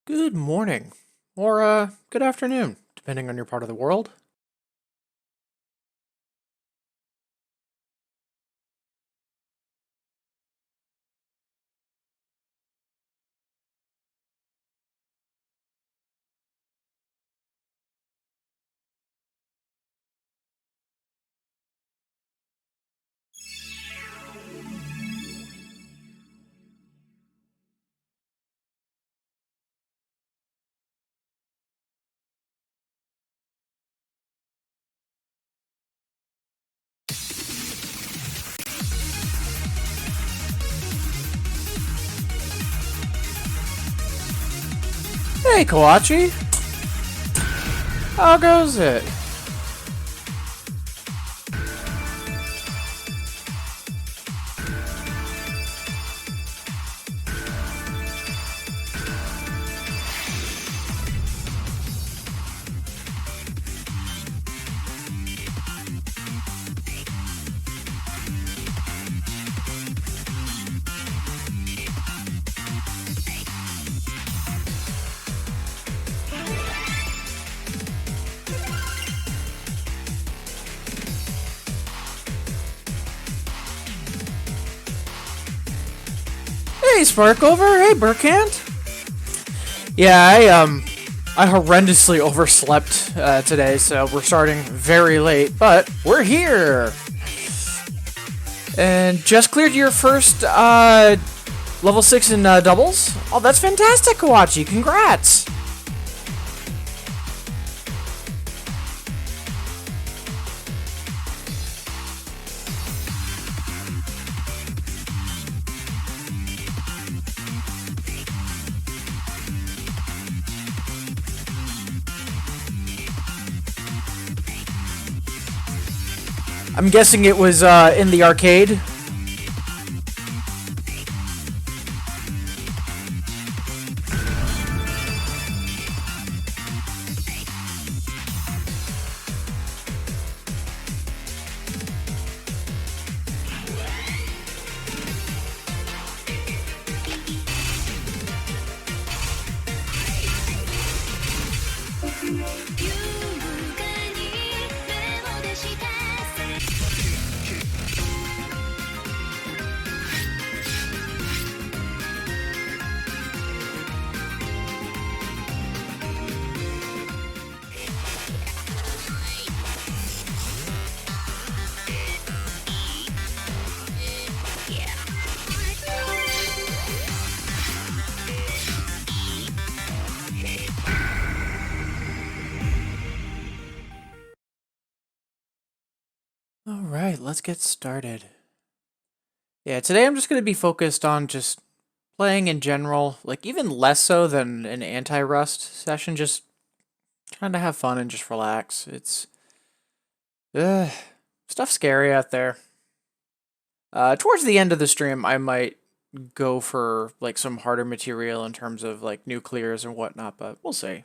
Good morning, or good afternoon, depending on your part of the world. Hey, Kawachi! How goes it? Hey, Sparkover! Hey, Burkant! Yeah, I horrendously overslept today, so we're starting very late, but we're here! And just cleared your first, level 6 in, doubles? Oh, that's fantastic, Kawachi! Congrats! I'm guessing it was, in the arcade? Alright, let's get started. Yeah, today I'm just going to be focused on just playing in general, like even less so than an anti-rust session, just trying to have fun and just relax. It's stuff scary out there. Towards the end of the stream, I might go for like some harder material in terms of like nuclears and whatnot, but we'll see.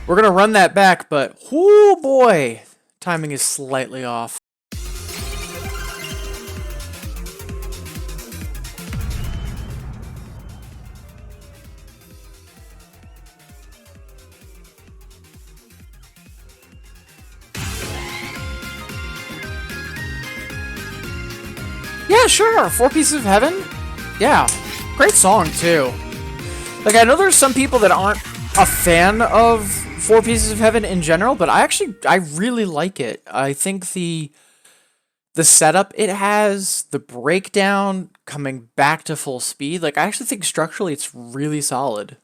We're gonna run that back, but whoo boy, timing is slightly off. Yeah, sure. Four Pieces of Heaven? Yeah. Great song, too. Like, I know there's some people that aren't a fan of Four Pieces of Heaven in general, but I really like it. I think the the setup it has, the breakdown coming back to full speed, like I actually think structurally it's really solid.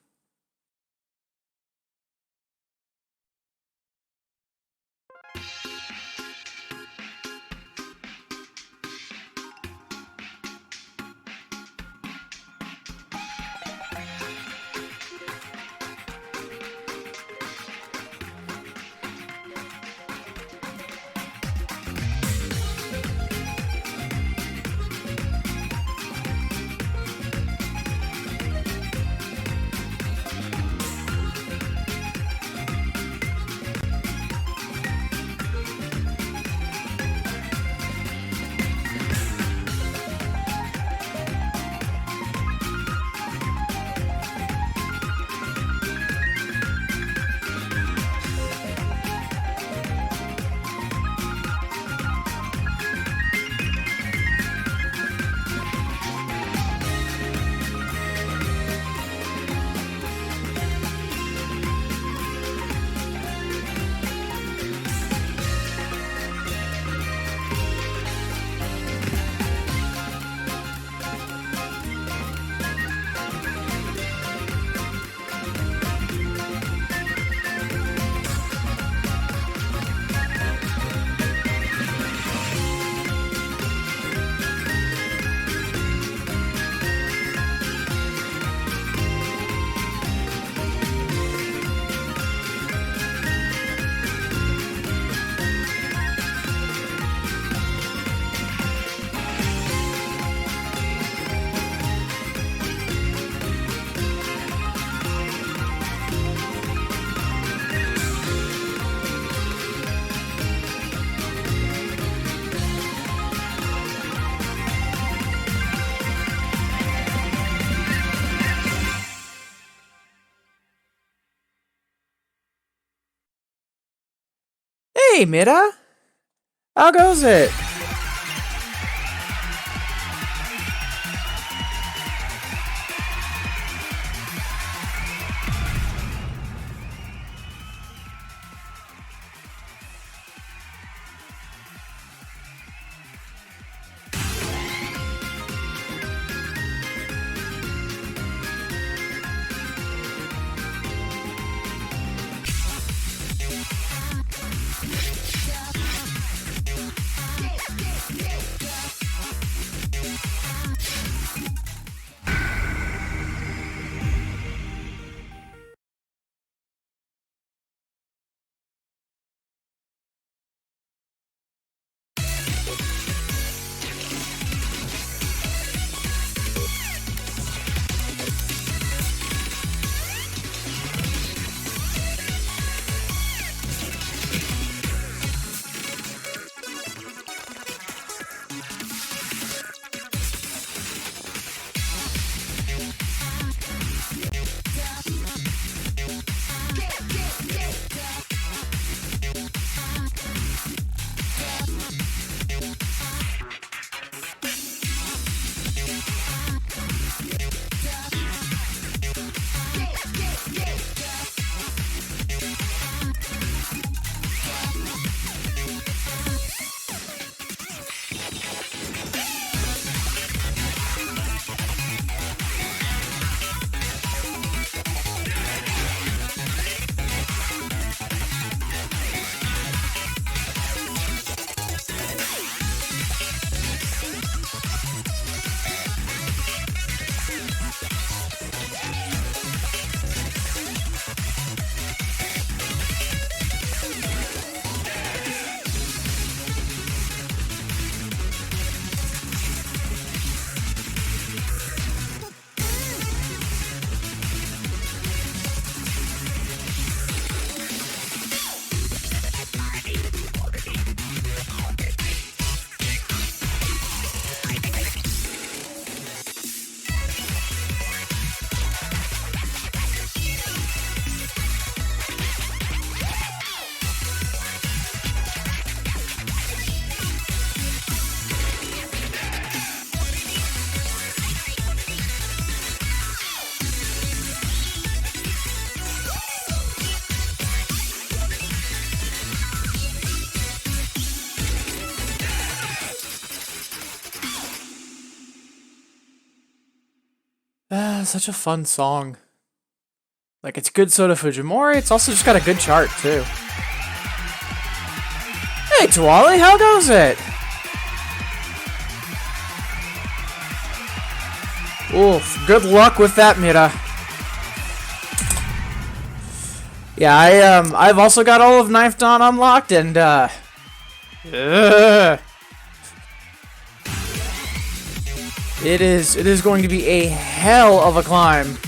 Hey, Mira! How goes it? it's such a fun song. Like, it's good Soda Fujimori, it's also just got a good chart, too. Hey, Tuwali, how goes it? Oof, good luck with that, Mira. Yeah, I've also got all of Knife Dawn unlocked, and, It is going to be a hell of a climb.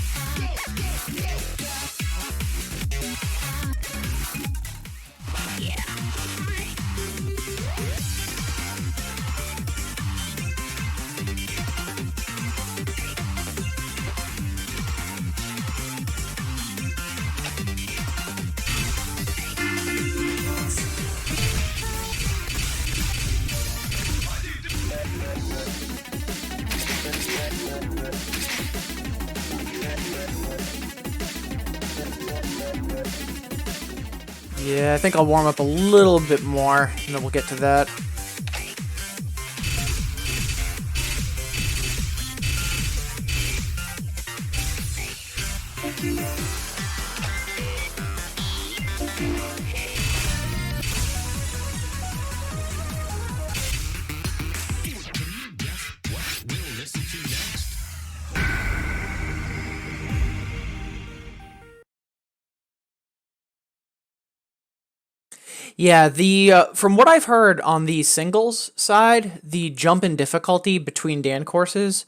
Yeah, I think I'll warm up a little bit more, and then we'll get to that. Yeah, the from what I've heard on the singles side, the jump in difficulty between Dan courses,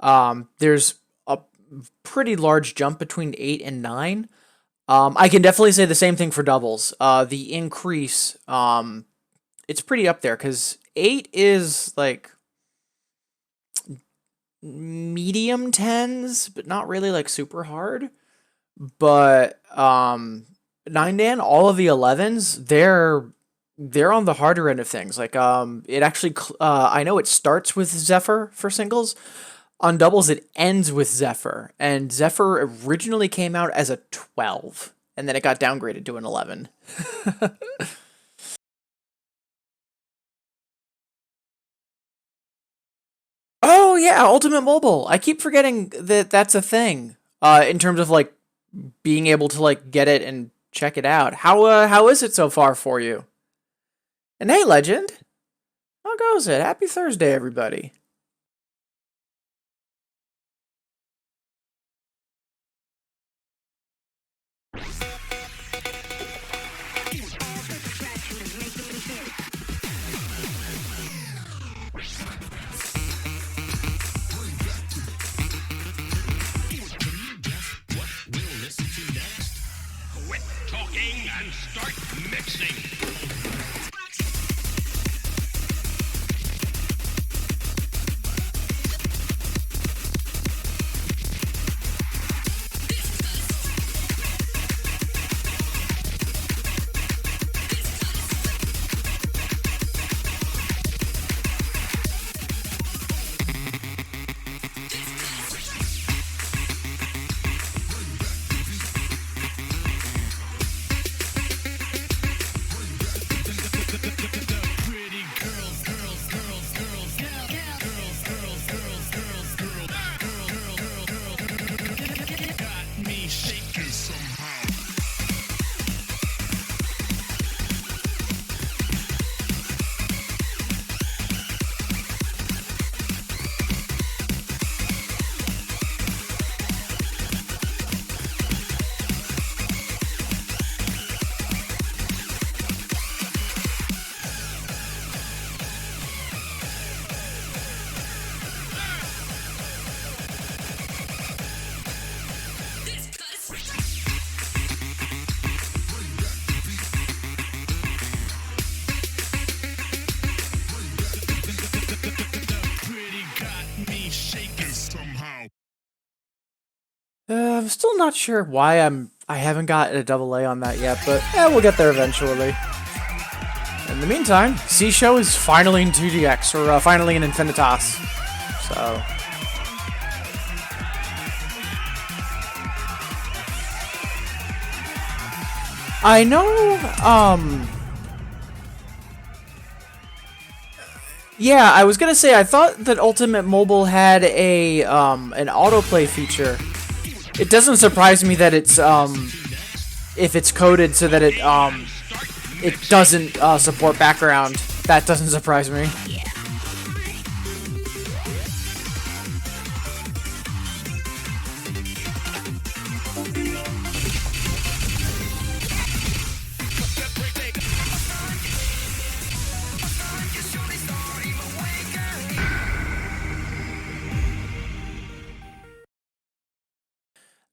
there's a pretty large jump between 8 and 9. I can definitely say the same thing for doubles. The increase, it's pretty up there, because 8 is like medium 10s, but not really like super hard. But 9 Dan, all of the 11s, they're on the harder end of things. Like it actually I know it starts with Zephyr for singles. On doubles it ends with Zephyr, and Zephyr originally came out as a 12, and then it got downgraded to an 11. Oh yeah, Ultimate Mobile. I keep forgetting that that's a thing. In terms of like being able to like get it and check it out. How is it so far for you? And hey, Legend, how goes it? Happy Thursday, everybody. Quit talking and start mixing. I'm still not sure why I haven't got a double A on that yet, but yeah, we'll get there eventually. In the meantime, C Show is finally in 2DX, or finally in Infinitas. So I know Yeah, I was gonna say I thought that Ultimate Mobile had a an autoplay feature. It doesn't surprise me that it's if it's coded so that it doesn't support background. That doesn't surprise me.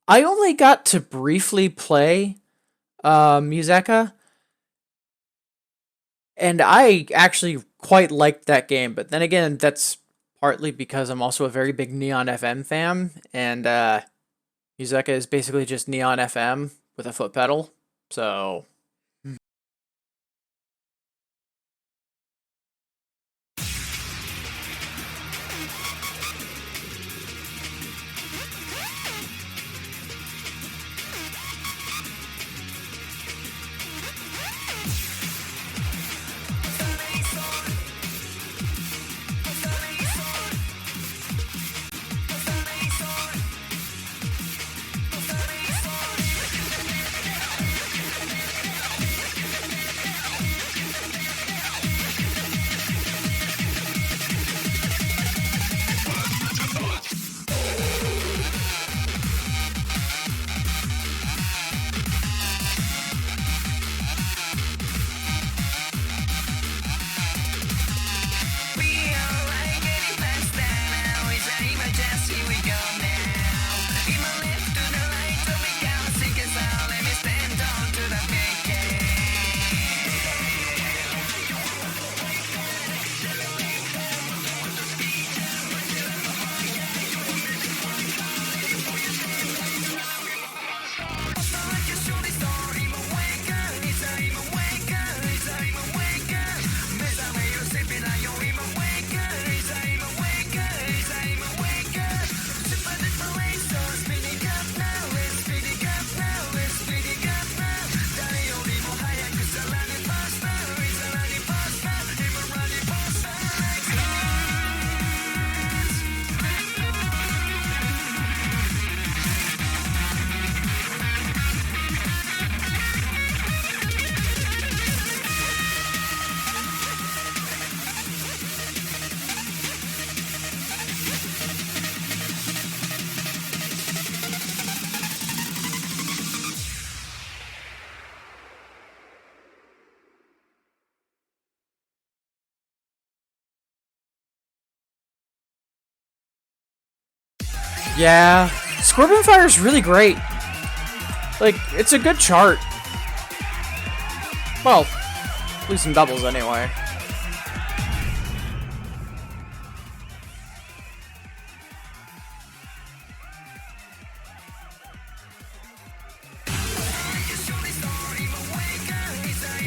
I only got to briefly play Museka, and I actually quite liked that game. But then again, that's partly because I'm also a very big Neon FM fan, and Museka is basically just Neon FM with a foot pedal. So yeah, Scorpion Fire is really great. Like, it's a good chart. Well, at least in doubles anyway.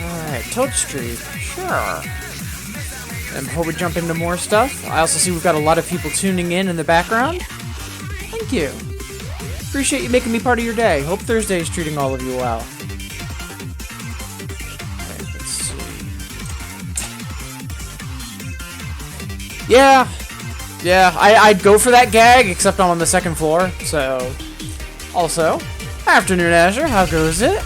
Alright, Toad Street, sure. And before we jump into more stuff, I also see we've got a lot of people tuning in the background. Thank you. Appreciate you making me part of your day. Hope Thursday is treating all of you well. Okay, let's see. Yeah, I'd go for that gag, except I'm on the second floor, so... Also, afternoon, Azure, how goes it?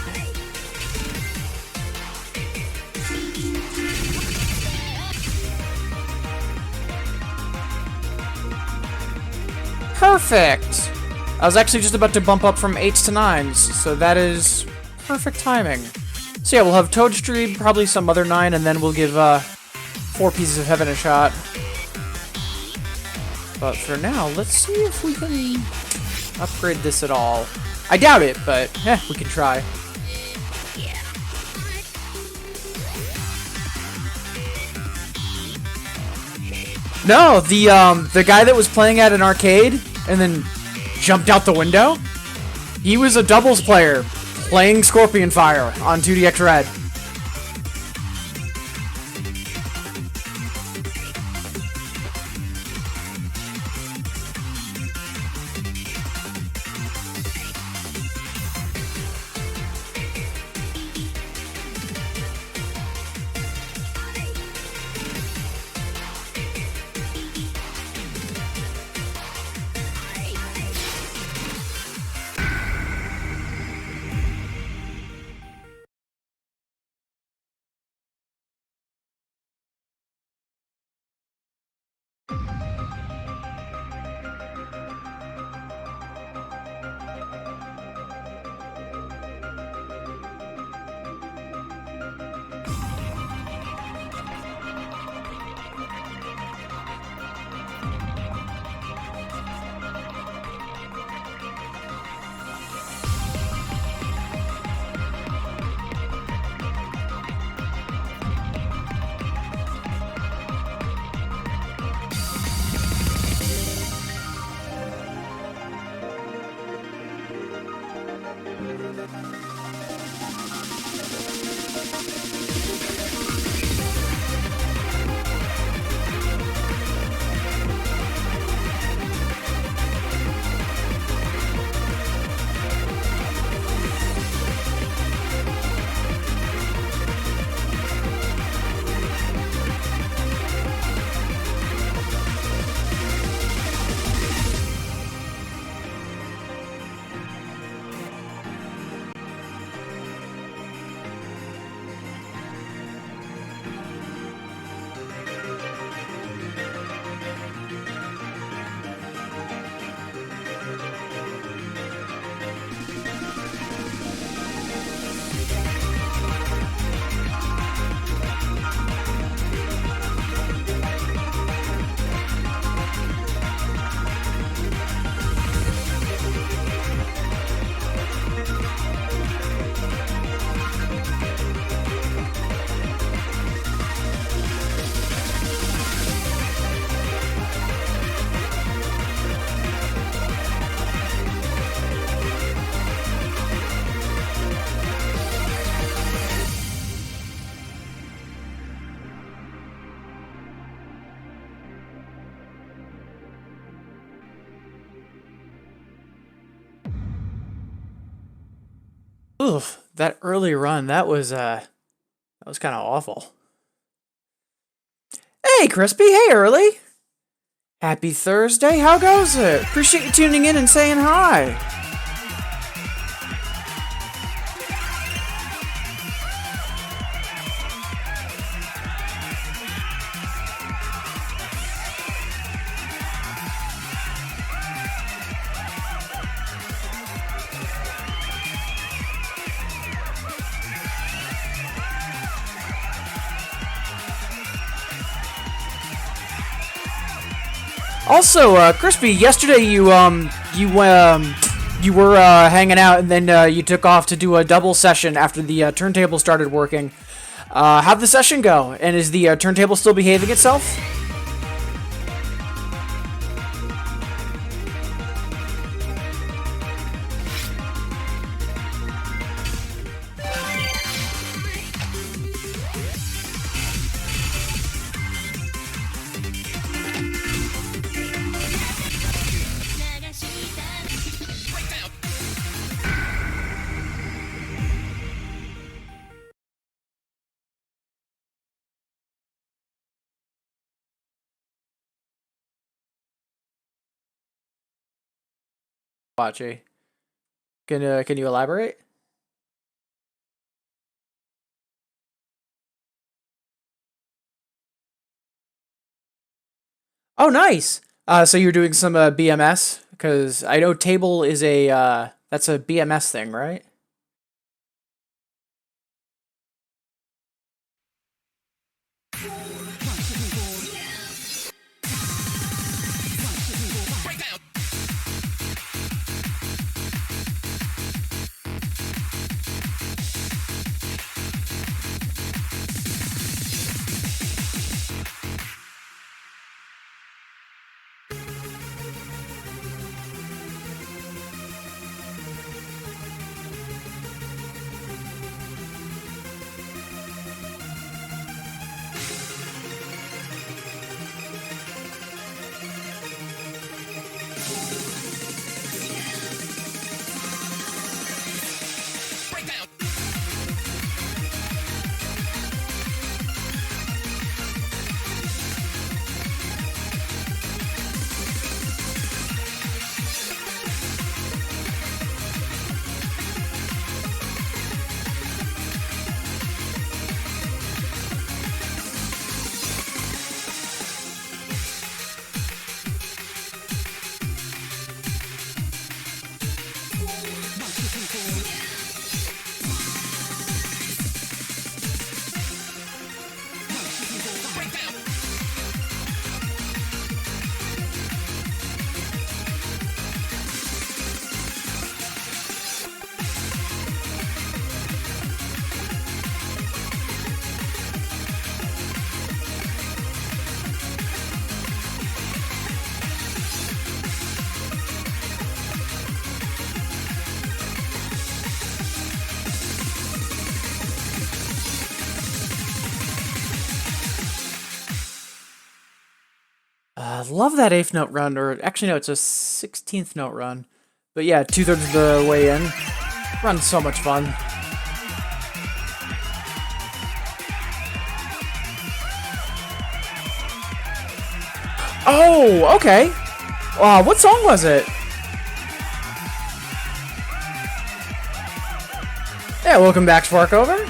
Perfect! I was actually just about to bump up from 8s to 9s, so that is perfect timing. So yeah, we'll have Toadstream, probably some other 9, and then we'll give 4 Pieces of Heaven a shot. But for now, let's see if we can upgrade this at all. I doubt it, but we can try. No, the guy that was playing at an arcade and then jumped out the window, he was a doubles player playing Scorpion Fire on 2DX Red. Oof, that early run, that was kind of awful. Hey, Crispy. Hey, Early. Happy Thursday. How goes it? Appreciate you tuning in and saying hi. Also, Crispy, yesterday you were hanging out and then you took off to do a double session after the turntable started working. How'd the session go? And is the turntable still behaving itself? Watchy. Can you elaborate? Oh, nice. So you're doing some BMS because I know table is a that's a BMS thing, right? Love that eighth note run, or actually no, it's a 16th note run. But yeah, 2/3 of the way in. Run's so much fun. Oh, okay. What song was it? Yeah, welcome back, Sparkover.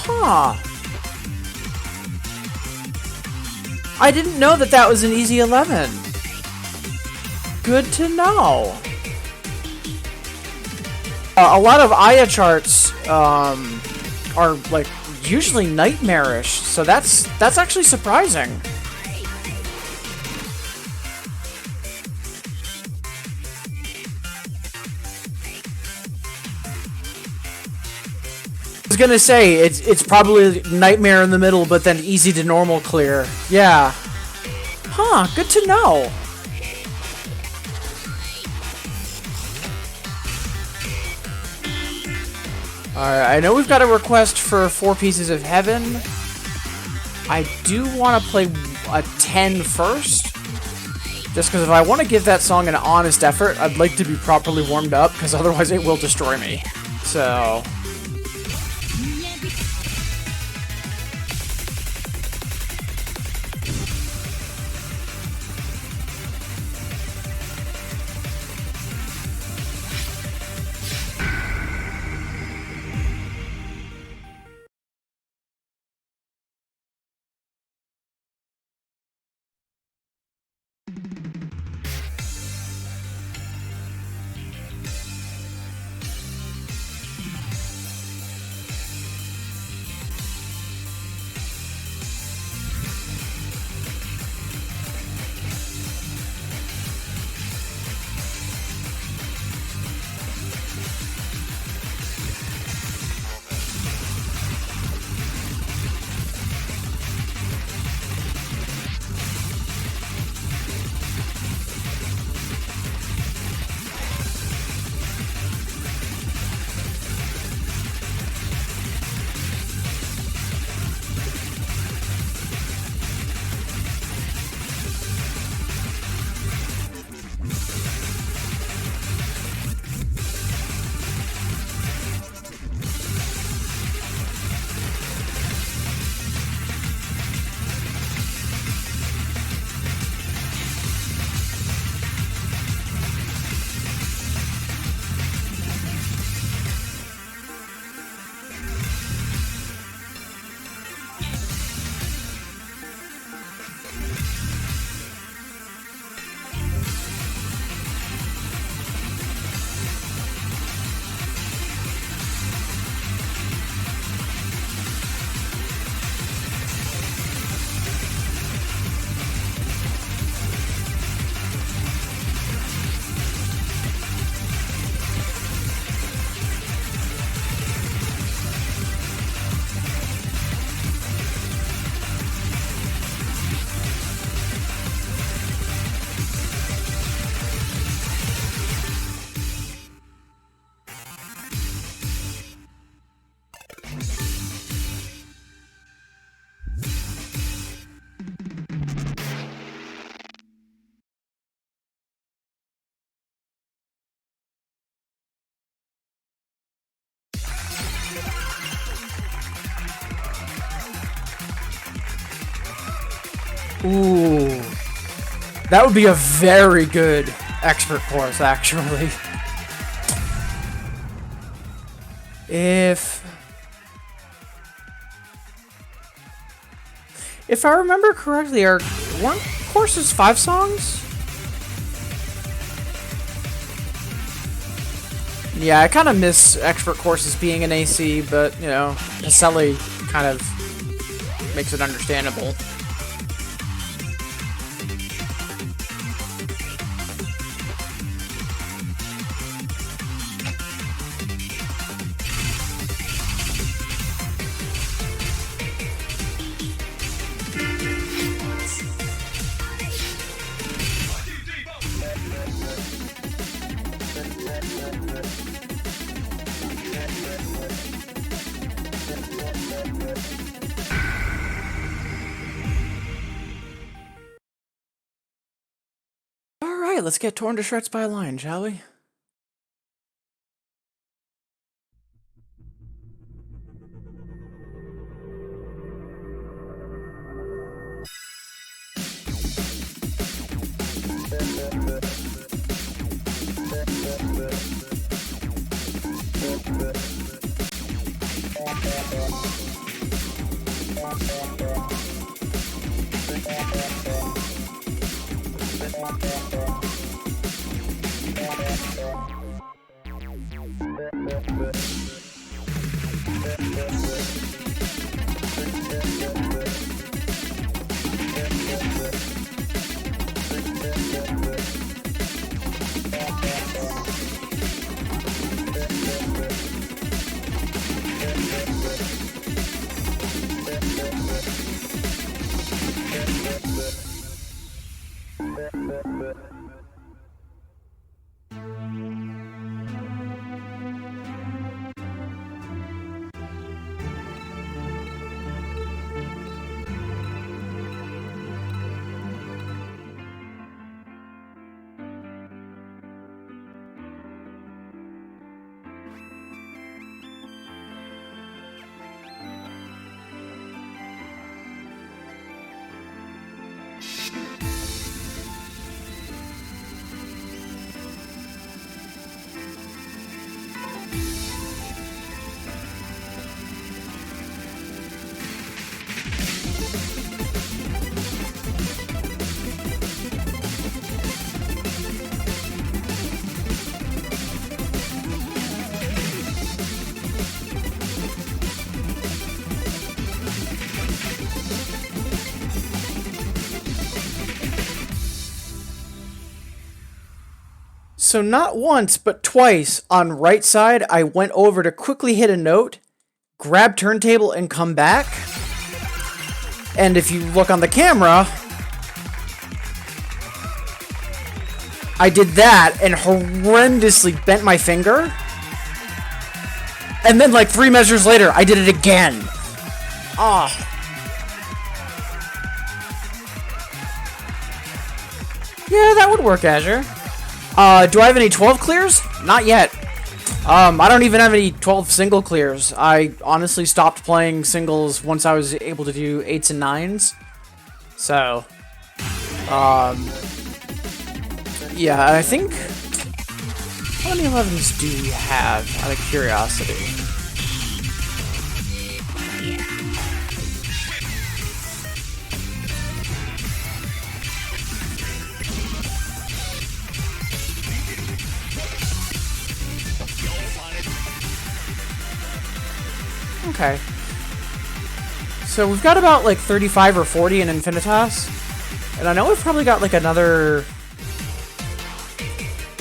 Huh. I didn't know that that was an easy 11. Good to know. A lot of Aya charts are like usually nightmarish, so that's actually surprising. was gonna say, it's probably nightmare in the middle, but then easy to normal clear. Yeah. Huh, good to know. Alright, I know we've got a request for 4 Pieces of Heaven. I do want to play a 10 first. Just because if I want to give that song an honest effort, I'd like to be properly warmed up, because otherwise it will destroy me. So... Ooh. That would be a very good expert course, actually. If I remember correctly, weren't courses 5 songs? Yeah, I kind of miss expert courses being an AC, but, you know, Caselli kind of makes it understandable. Alright, let's get torn to shreds by a lion, shall we? So not once, but twice on right side, I went over to quickly hit a note, grab turntable, and come back. And if you look on the camera, I did that and horrendously bent my finger. And then like 3 measures later, I did it again. Ah. Yeah, that would work, Azure. Do I have any 12 clears? Not yet. I don't even have any 12 single clears. I honestly stopped playing singles once I was able to do 8s and 9s. So, yeah, I think... How many 11s do we have, out of curiosity? Okay. So we've got about like 35 or 40 in Infinitas. And I know we've probably got like another...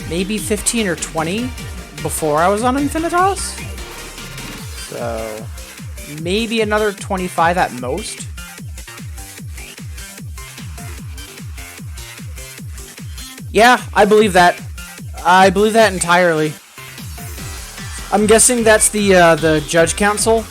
maybe 15 or 20 before I was on Infinitas. So... maybe another 25 at most. Yeah, I believe that. I believe that entirely. I'm guessing that's the Judge Council.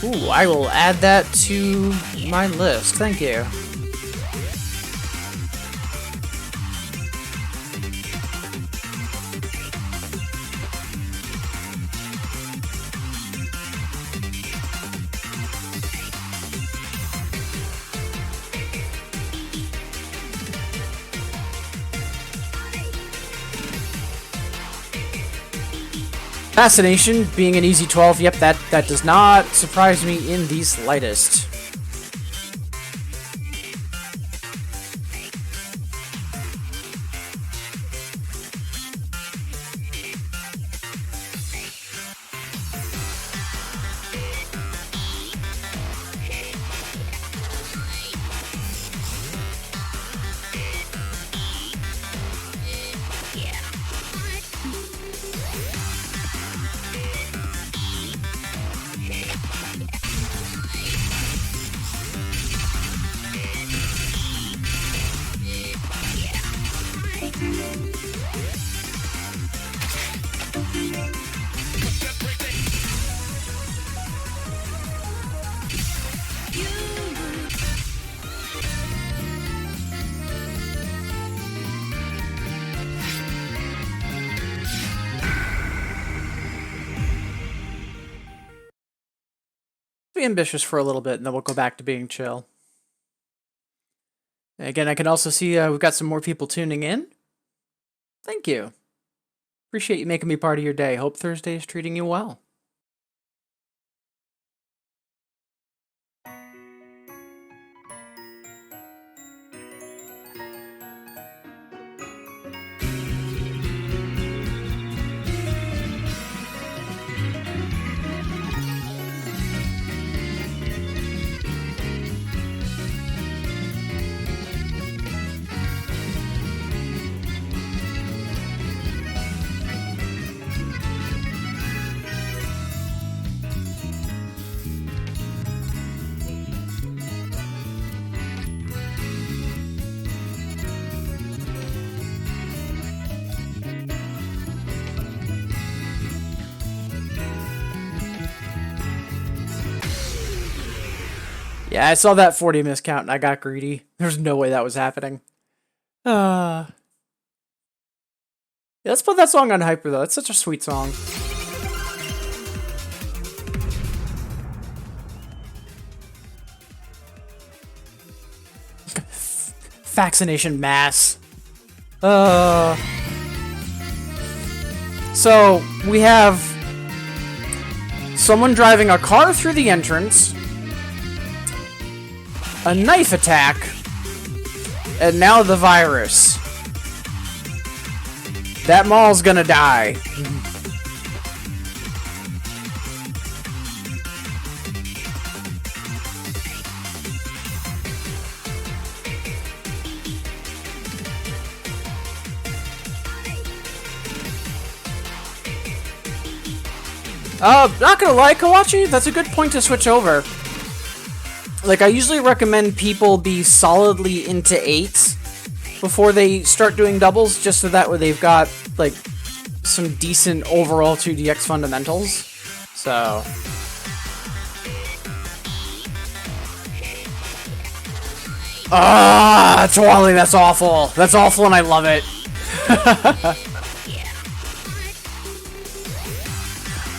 Ooh, I will add that to my list. Thank you. Fascination being an easy 12, yep, that does not surprise me in the slightest. Be ambitious for a little bit, and then we'll go back to being chill. And again, I can also see we've got some more people tuning in. Thank you. Appreciate you making me part of your day. Hope Thursday is treating you well. Yeah, I saw that 40 miscount and I got greedy. There's no way that was happening. Yeah, let's put that song on Hyper, though. It's such a sweet song. Vaccination mass. So, we have someone driving a car through the entrance, a knife attack, and now the virus. That mall's gonna die. Not gonna lie, Kawachi, that's a good point to switch over. Like, I usually recommend people be solidly into 8s before they start doing doubles, just so that way they've got, like, some decent overall 2DX fundamentals. So... Twally, that's awful. That's awful and I love it.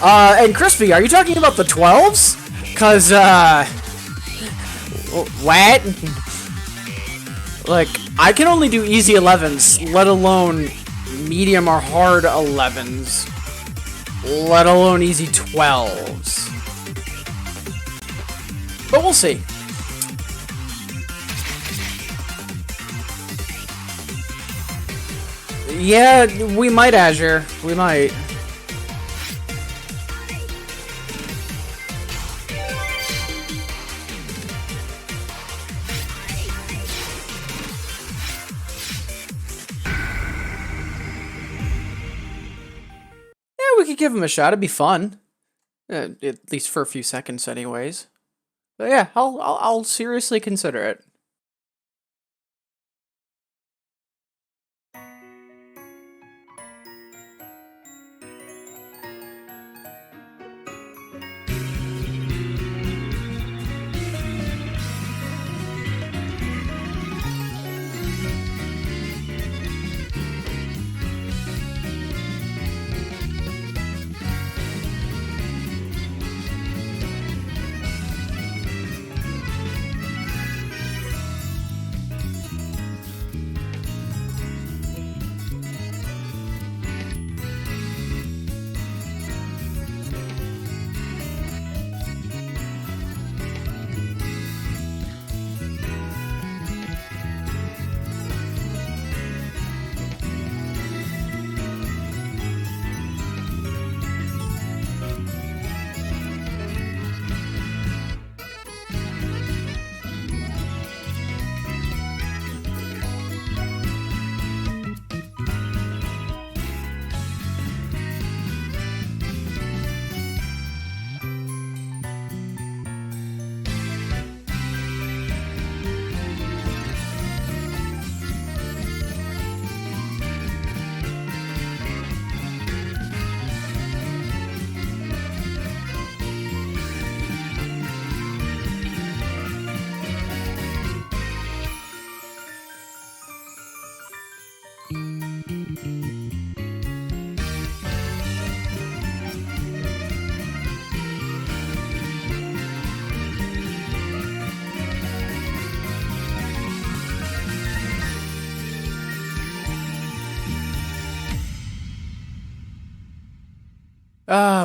And Crispy, are you talking about the 12s? Cause, what? Like, I can only do easy 11s, let alone medium or hard 11s. Let alone easy 12s. But we'll see. Yeah, we might, Azure. We might. We could give him a shot. It'd be fun, at least for a few seconds, anyways. But yeah, I'll seriously consider it.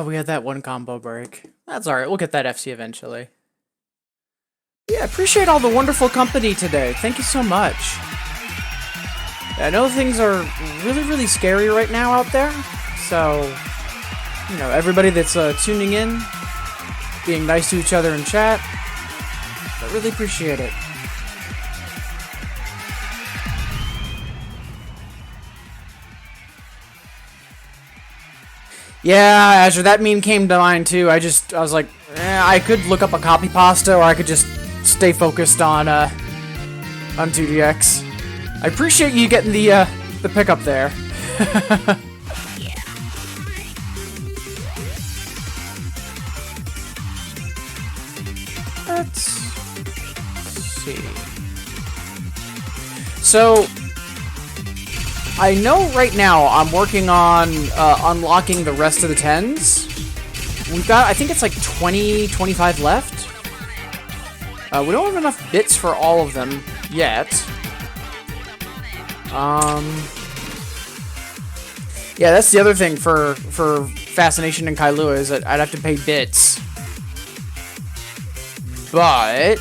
We had that one combo break. That's alright, we'll get that FC eventually. Yeah, appreciate all the wonderful company today. Thank you so much. I know things are really, really scary right now out there. So, you know, everybody that's tuning in, being nice to each other in chat, I really appreciate it. Yeah, Azure, that meme came to mind too. I was like, I could look up a copy pasta, or I could just stay focused on 2DX. I appreciate you getting the pickup there. Let's see. So, I know right now I'm working on unlocking the rest of the 10s. We've got, I think it's like 20, 25 left. We don't have enough bits for all of them yet. Yeah, that's the other thing for Fascination and Kailua is that I'd have to pay bits. But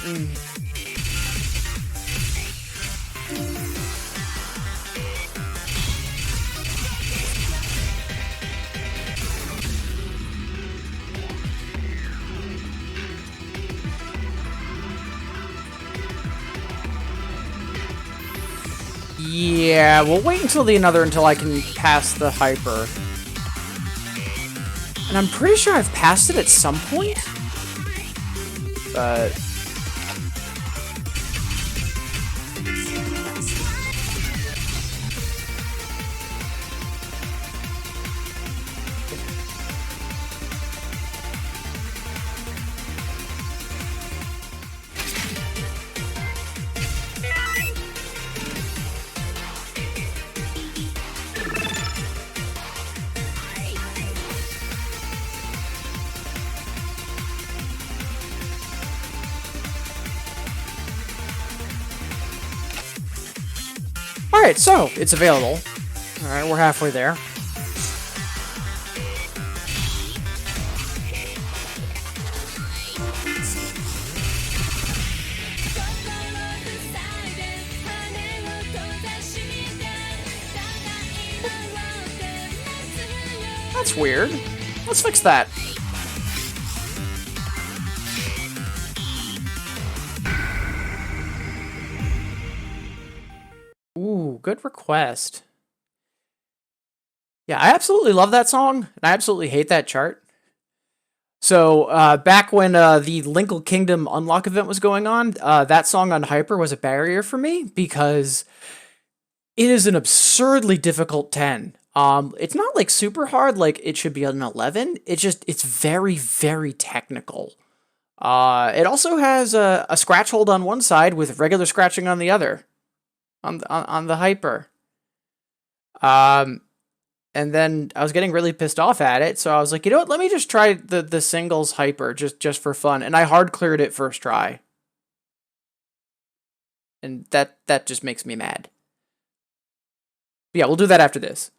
Yeah, we'll wait until the another until I can pass the hyper. And I'm pretty sure I've passed it at some point. But... Alright, so, it's available. Alright, we're halfway there. That's weird. Let's fix that. Ooh, good request. Yeah, I absolutely love that song, and I absolutely hate that chart. So, back when the Linkle Kingdom Unlock event was going on, that song on Hyper was a barrier for me, because it is an absurdly difficult 10. It's not, like, super hard, like, it should be an 11. It's very, very technical. It also has a scratch hold on one side with regular scratching on the other. On the hyper. And then I was getting really pissed off at it, so I was like, you know what, let me just try the singles hyper just for fun. And I hard cleared it first try. And that just makes me mad. But yeah, we'll do that after this.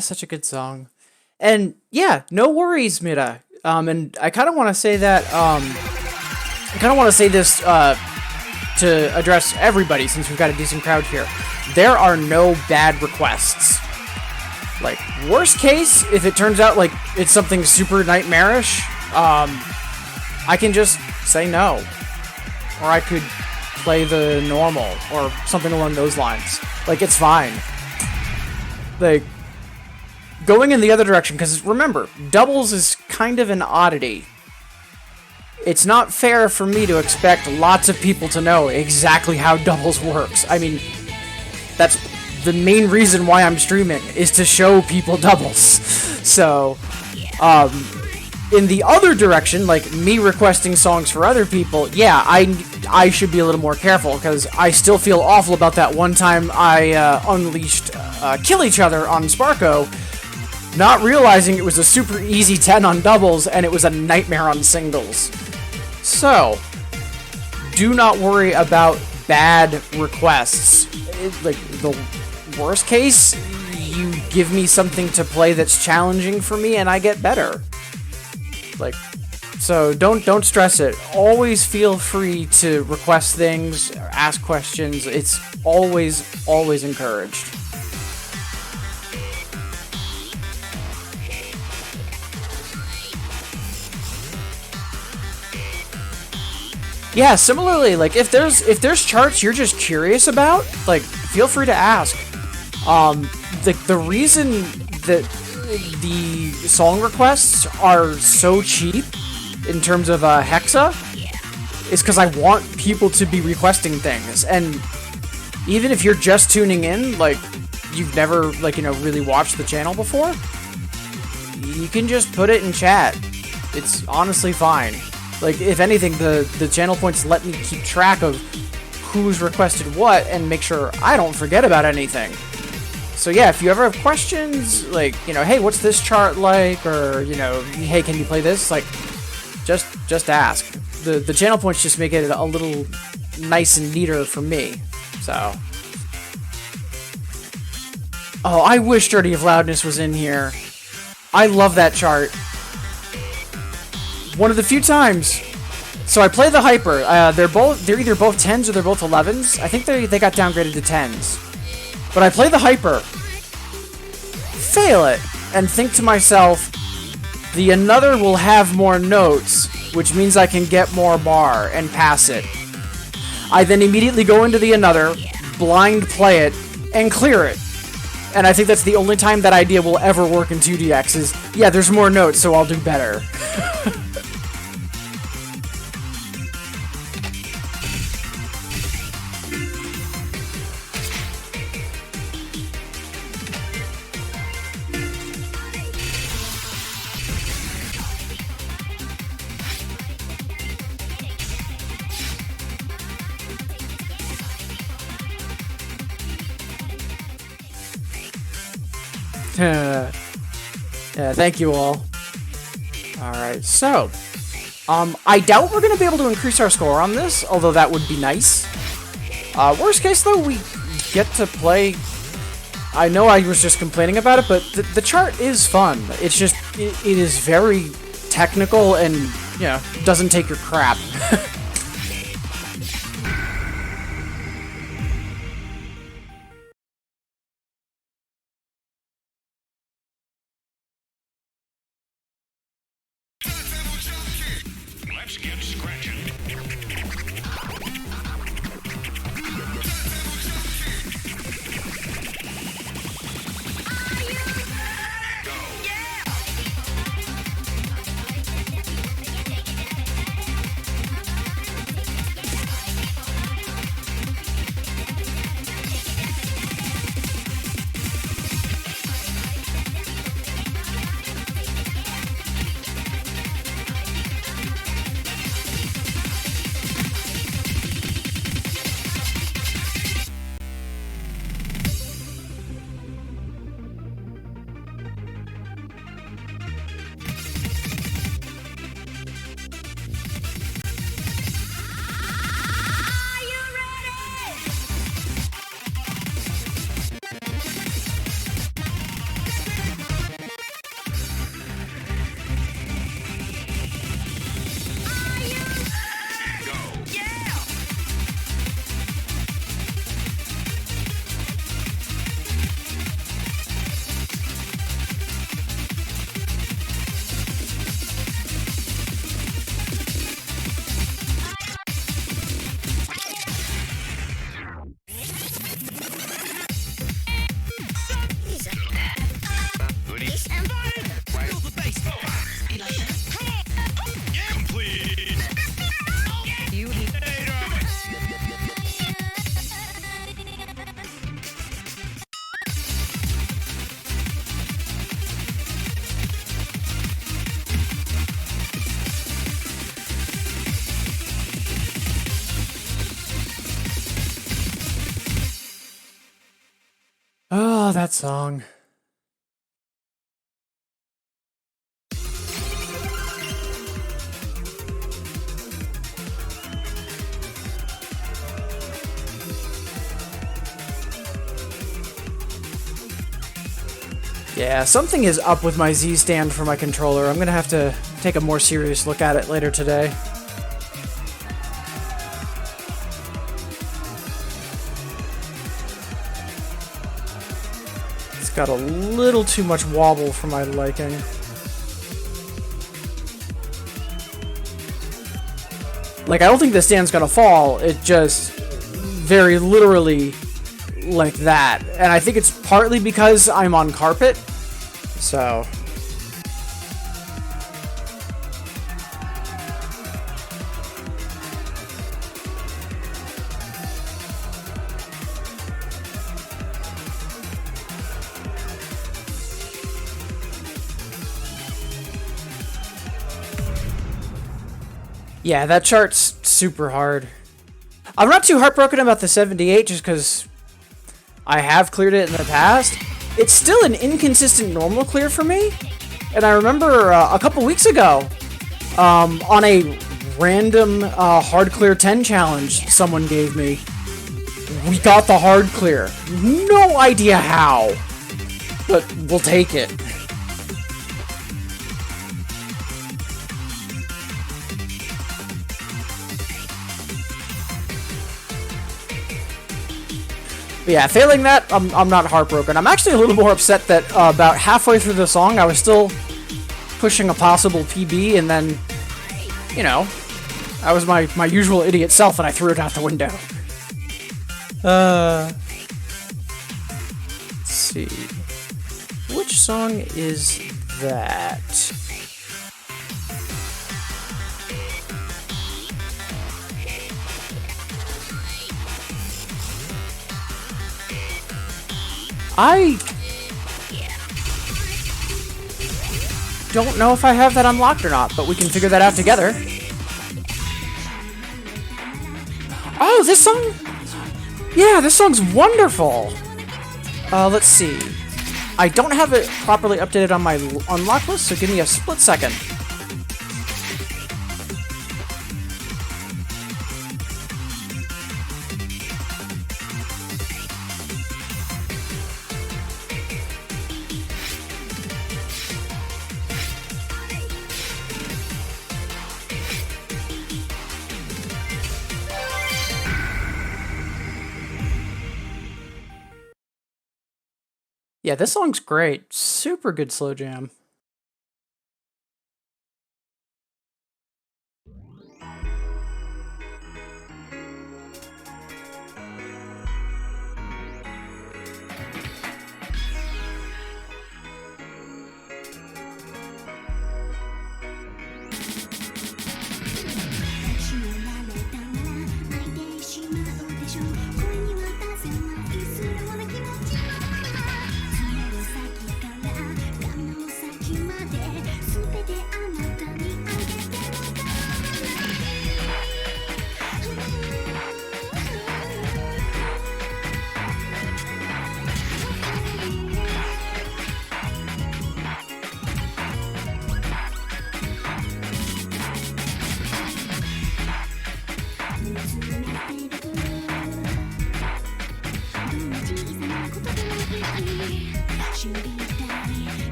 Such a good song. And yeah, no worries, Mira. And I kind of want to say that, I kind of want to say this, to address everybody, since we've got a decent crowd here. There are no bad requests. Like, worst case, if it turns out like it's something super nightmarish, I can just say no. Or I could play the normal, or something along those lines. Like, it's fine. Like, going in the other direction, because remember, doubles is kind of an oddity. It's not fair for me to expect lots of people to know exactly how doubles works. I mean, that's the main reason why I'm streaming, is to show people doubles. So, in the other direction, like me requesting songs for other people, yeah, I should be a little more careful, because I still feel awful about that one time I unleashed Kill Each Other on Sparko, not realizing it was a super easy 10 on doubles, and it was a nightmare on singles. So, do not worry about bad requests. Like, the worst case, you give me something to play that's challenging for me, and I get better. Like, so don't stress it. Always feel free to request things, or ask questions. It's always encouraged. Yeah, similarly, like if there's charts you're just curious about, like feel free to ask. The reason that the song requests are so cheap in terms of Hexa is because I want people to be requesting things, and even if you're just tuning in, like you've never really watched the channel before, you can just put it in chat. It's honestly fine. Like, if anything, the channel points let me keep track of who's requested what and make sure I don't forget about anything. So yeah, if you ever have questions, like, hey, what's this chart like? Or, hey, can you play this? Like, just ask. The channel points just make it a little nice and neater for me. So. Oh, I wish Dirty of Loudness was in here. I love that chart. One of the few times. So I play the Hyper. They're either both 10s or they're both 11s. I think they got downgraded to 10s. But I play the Hyper, fail it, and think to myself, the another will have more notes, which means I can get more bar and pass it. I then immediately go into the another, blind play it, and clear it. And I think that's the only time that idea will ever work in 2DX is, yeah, there's more notes, so I'll do better. Yeah, thank you all. Alright, so, I doubt we're going to be able to increase our score on this, although that would be nice. Worst case, though, we get to play... I know I was just complaining about it, but the chart is fun. It's just, it is very technical and, doesn't take your crap. Let's get scratching. Oh, that song. Yeah, something is up with my Z stand for my controller. I'm gonna have to take a more serious look at it later today. It's got a little too much wobble for my liking. Like, I don't think the stand's gonna fall, it just very literally like that. And I think it's partly because I'm on carpet, so... Yeah, that chart's super hard. I'm not too heartbroken about the 78 just because I have cleared it in the past. It's still an inconsistent normal clear for me. And I remember a couple weeks ago, on a random hard clear 10 challenge someone gave me, we got the hard clear. No idea how, but we'll take it. But yeah, failing that, I'm not heartbroken. I'm actually a little more upset that about halfway through the song, I was still pushing a possible PB, and then, you know, I was my usual idiot self, and I threw it out the window. Let's see. Which song is that? I don't know if I have that unlocked or not, but we can figure that out together. Oh, this song? Yeah, this song's wonderful. Let's see. I don't have it properly updated on my unlock list, so give me a split second. Yeah, this song's great. Super good slow jam.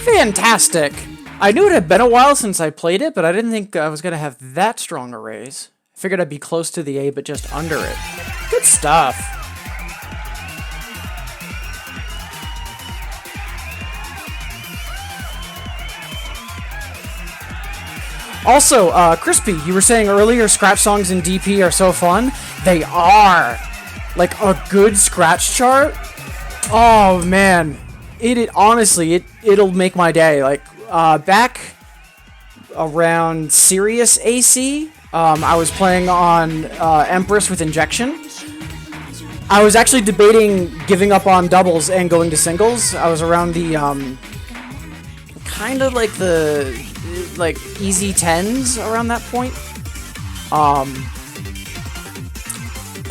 Fantastic! I knew it had been a while since I played it, but I didn't think I was going to have that strong a raise. I figured I'd be close to the A, but just under it. Good stuff. Also, Crispy, you were saying earlier scratch songs in DP are so fun. They are. Like, a good scratch chart? Oh, man. Honestly, it'll make my day. Like, back around Sirius AC, I was playing on Empress with Injection. I was actually debating giving up on doubles and going to singles. I was around the, kind of like the, like, easy 10s around that point.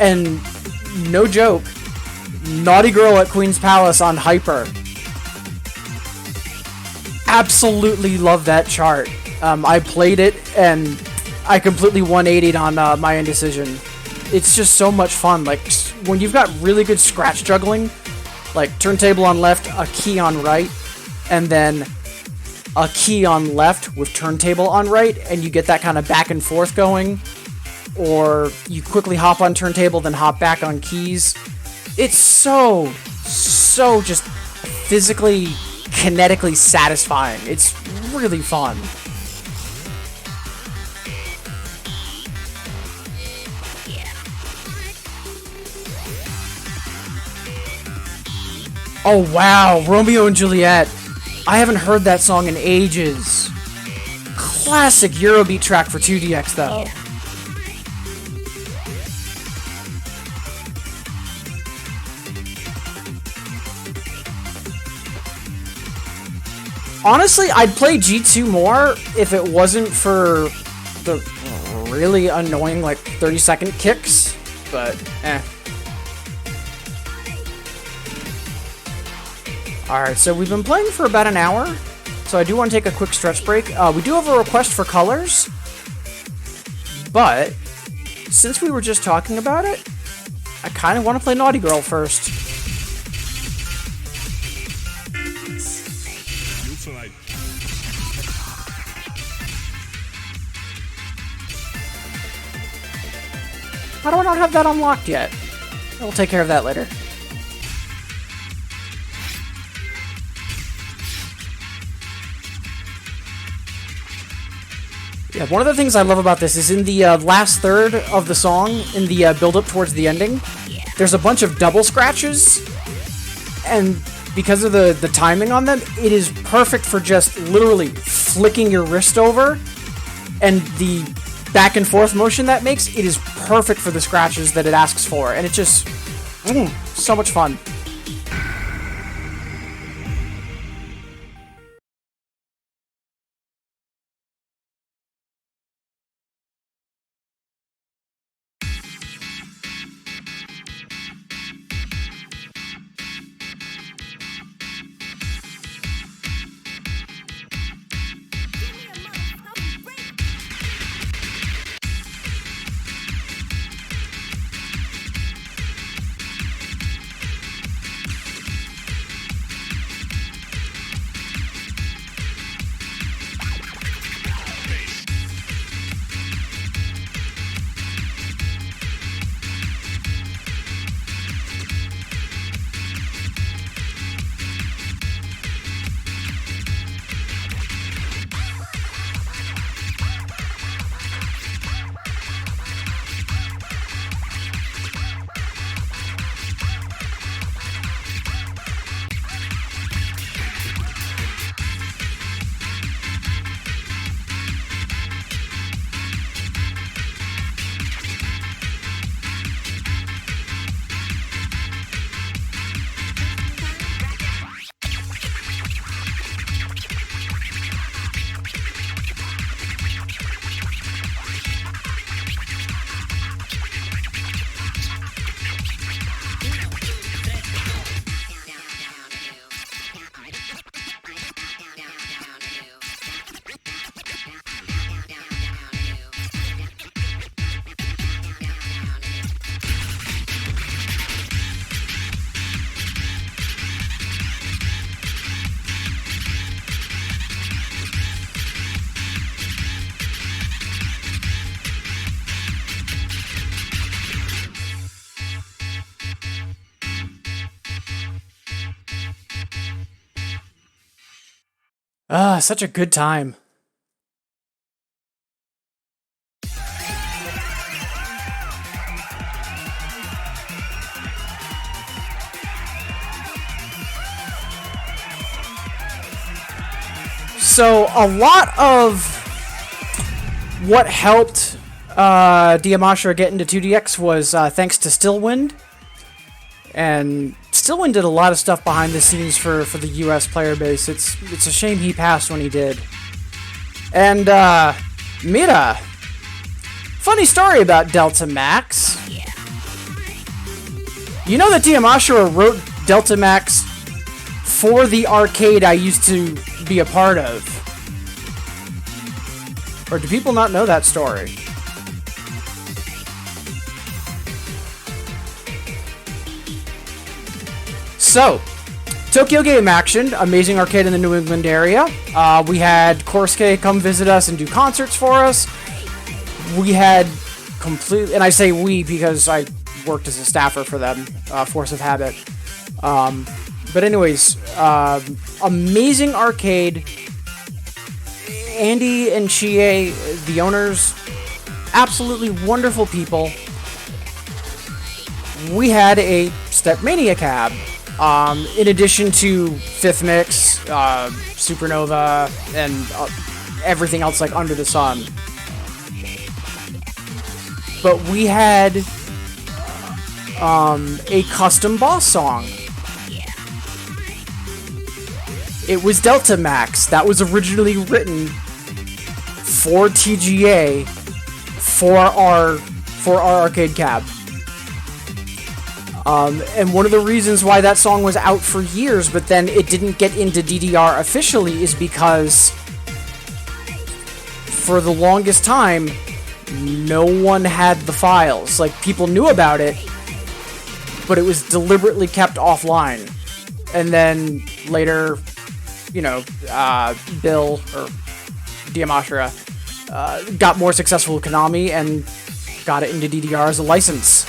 And no joke, Naughty Girl at Queen's Palace on Hyper. Absolutely love that chart. I played it and I completely 180'd on my indecision. It's just so much fun. Like, when you've got really good scratch juggling, like turntable on left, a key on right, and then a key on left with turntable on right, and you get that kind of back and forth going, or you quickly hop on turntable, then hop back on keys. It's so just physically, kinetically satisfying. It's really fun. Oh wow, Romeo and Juliet. I haven't heard that song in ages. Classic Eurobeat track for 2DX though. Honestly, I'd play G2 more if it wasn't for the really annoying, like, 30-second kicks, but eh. Alright, so we've been playing for about an hour, so I do want to take a quick stretch break. We do have a request for colors, but since we were just talking about it, I kind of want to play Naughty Girl first. How do I not have that unlocked yet? We'll take care of that later. Yeah, one of the things I love about this is in the last third of the song, in the build-up towards the ending, there's a bunch of double scratches, and because of the timing on them, it is perfect for just literally flicking your wrist over, and the back and forth motion that makes, it is perfect for the scratches that it asks for, and it's just so much fun. Ah, such a good time. So a lot of what helped Diamashra get into 2DX was thanks to Stillwind. And Stillwind did a lot of stuff behind the scenes for the US player base. It's a shame he passed when he did. And Mira, funny story about Delta Max. You know that Diamashra wrote Delta Max for the arcade I used to be a part of. Or do people not know that story? So, Tokyo Game Action, amazing arcade in the New England area. We had Korsuke come visit us and do concerts for us. We had and I say we because I worked as a staffer for them, Force of Habit. But anyways, amazing arcade. Andy and Chie, the owners, absolutely wonderful people. We had a Stepmania cab. In addition to Fifth Mix, Supernova, and everything else like under the sun. But we had a custom boss song. It was Delta Max. That was originally written for TGA for our arcade cab. And one of the reasons why that song was out for years, but then it didn't get into DDR officially, is because for the longest time, no one had the files. Like, people knew about it, but it was deliberately kept offline. And then later, you know, Bill, or Diamashra, got more successful with Konami and got it into DDR as a license.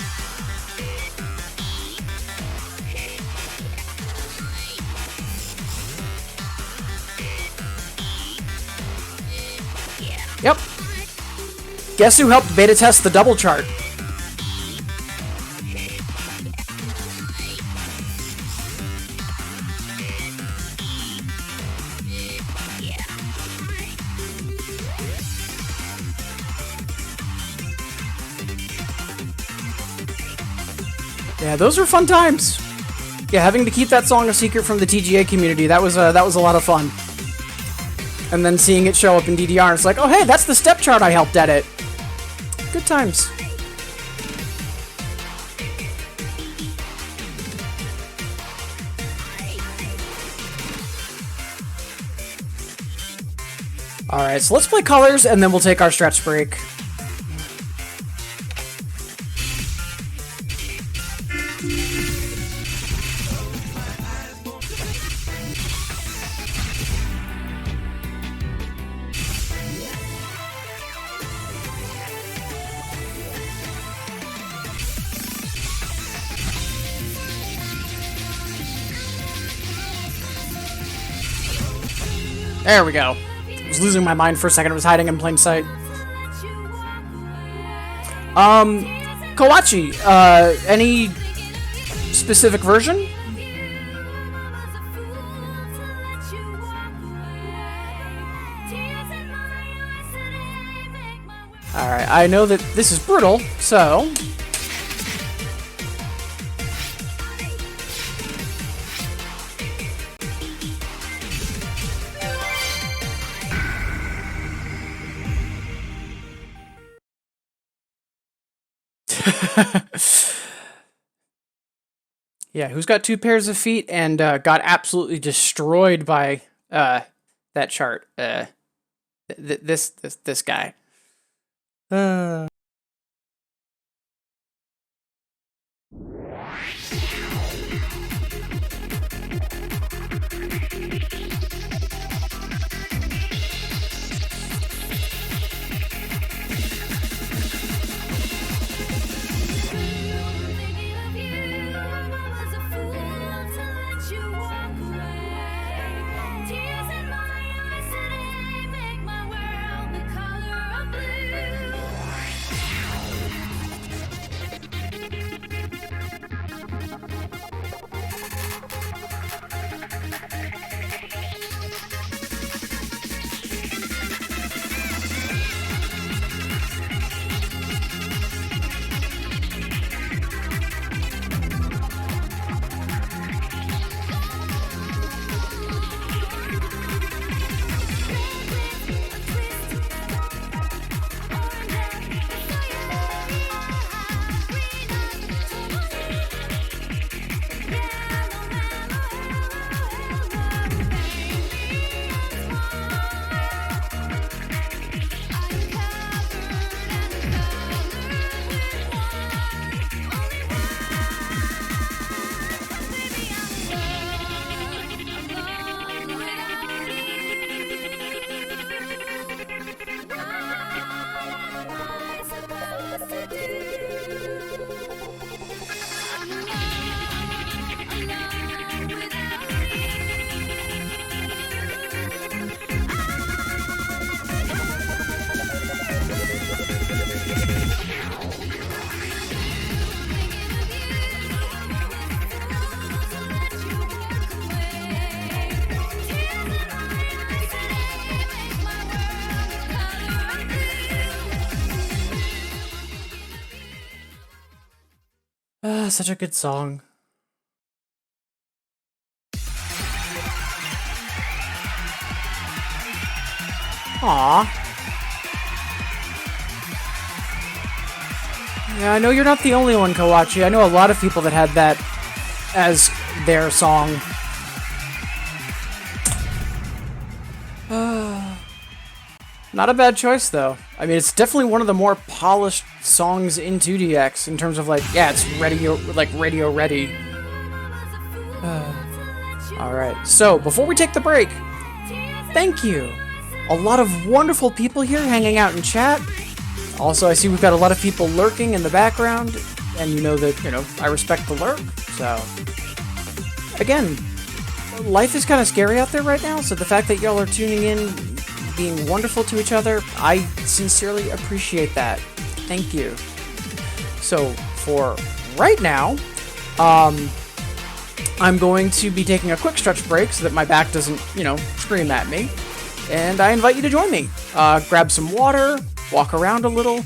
Yep. Guess who helped beta test the double chart? Yeah, those were fun times. Yeah, having to keep that song a secret from the TGA community, that was a lot of fun. And then seeing it show up in DDR, it's like, oh hey, that's the step chart I helped edit. Good times. Alright, so let's play colors and then we'll take our stretch break. There we go. I was losing my mind for a second. It was hiding in plain sight. Kawachi, any specific version? Alright, I know that this is brutal, so... Yeah, who's got two pairs of feet and got absolutely destroyed by that chart? This guy. Ah, such a good song. Aw. Yeah, I know you're not the only one, Kawachi. I know a lot of people that had that as their song. Not a bad choice, though. I mean, it's definitely one of the more polished songs in 2DX in terms of, like, yeah, it's radio ready. Alright, so, before we take the break, thank you! A lot of wonderful people here hanging out in chat. Also, I see we've got a lot of people lurking in the background, and you know that, I respect the lurk, so... Again, life is kind of scary out there right now, so the fact that y'all are tuning in, being wonderful to each other, I sincerely appreciate that. Thank you. So, for right now, I'm going to be taking a quick stretch break so that my back doesn't, scream at me. And I invite you to join me. Grab some water, walk around a little.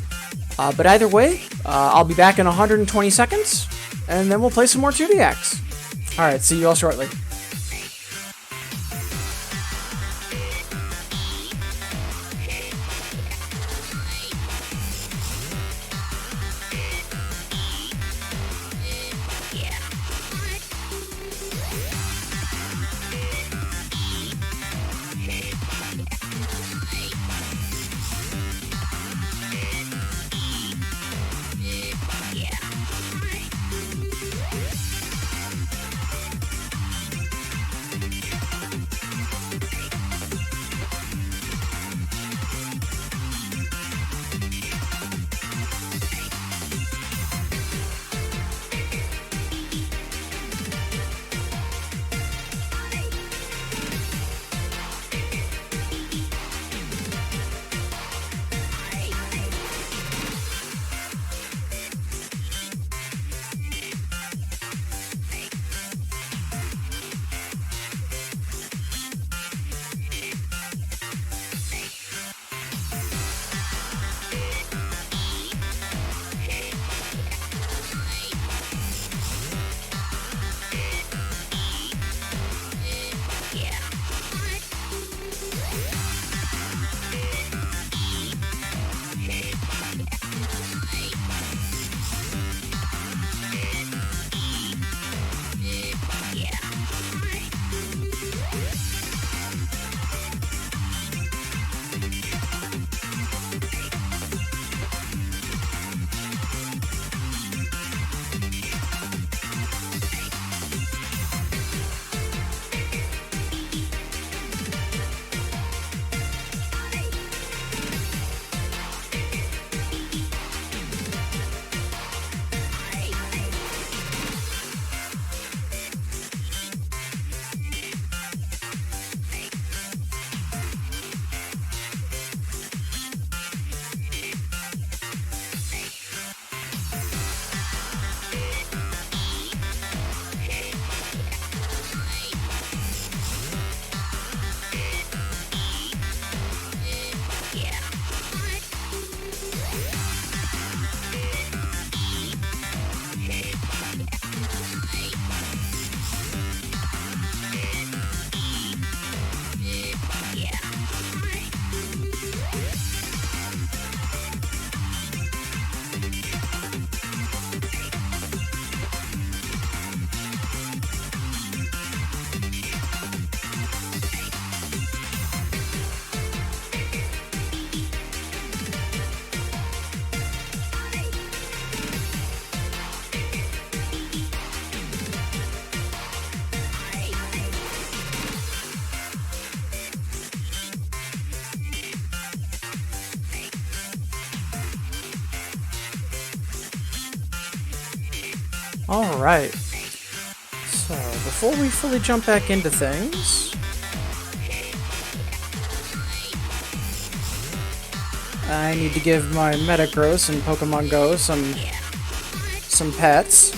But either way, I'll be back in 120 seconds, and then we'll play some more 2DX. Alright, see you all shortly. Alright. So, before we fully jump back into things, I need to give my Metagross and Pokemon Go some pets.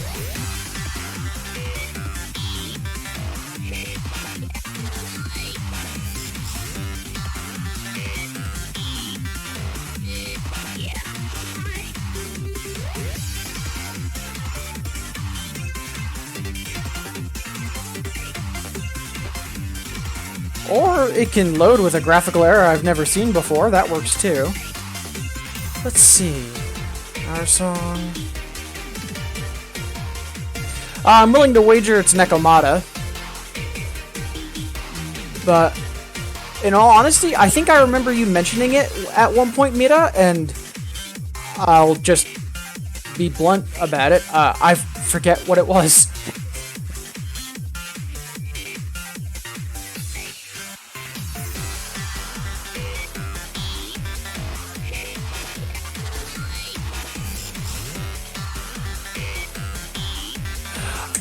Or it can load with a graphical error I've never seen before. That works too. Let's see. Our song. I'm willing to wager it's Nekomata. But in all honesty, I think I remember you mentioning it at one point, Mira, and I'll just be blunt about it. I forget what it was.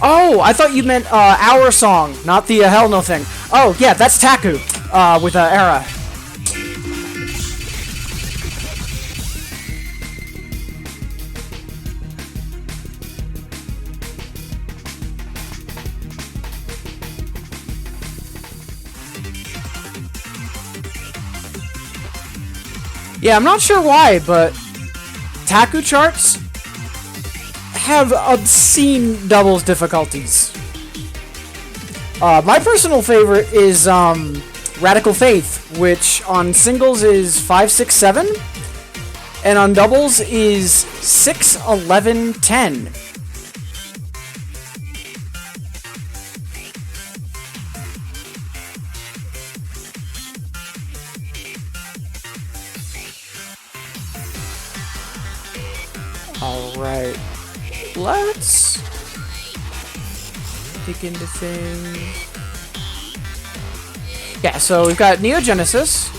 Oh, I thought you meant our song, not the Hell No thing. Oh, yeah, that's Taku with Era. Yeah, I'm not sure why, but Taku charts have obscene doubles difficulties. My personal favorite is Radical Faith, which on singles is 5, 6, 7, and on doubles is 6, 11, 10. Alright. Let's dig into things. Yeah, so we've got Neo Genesis.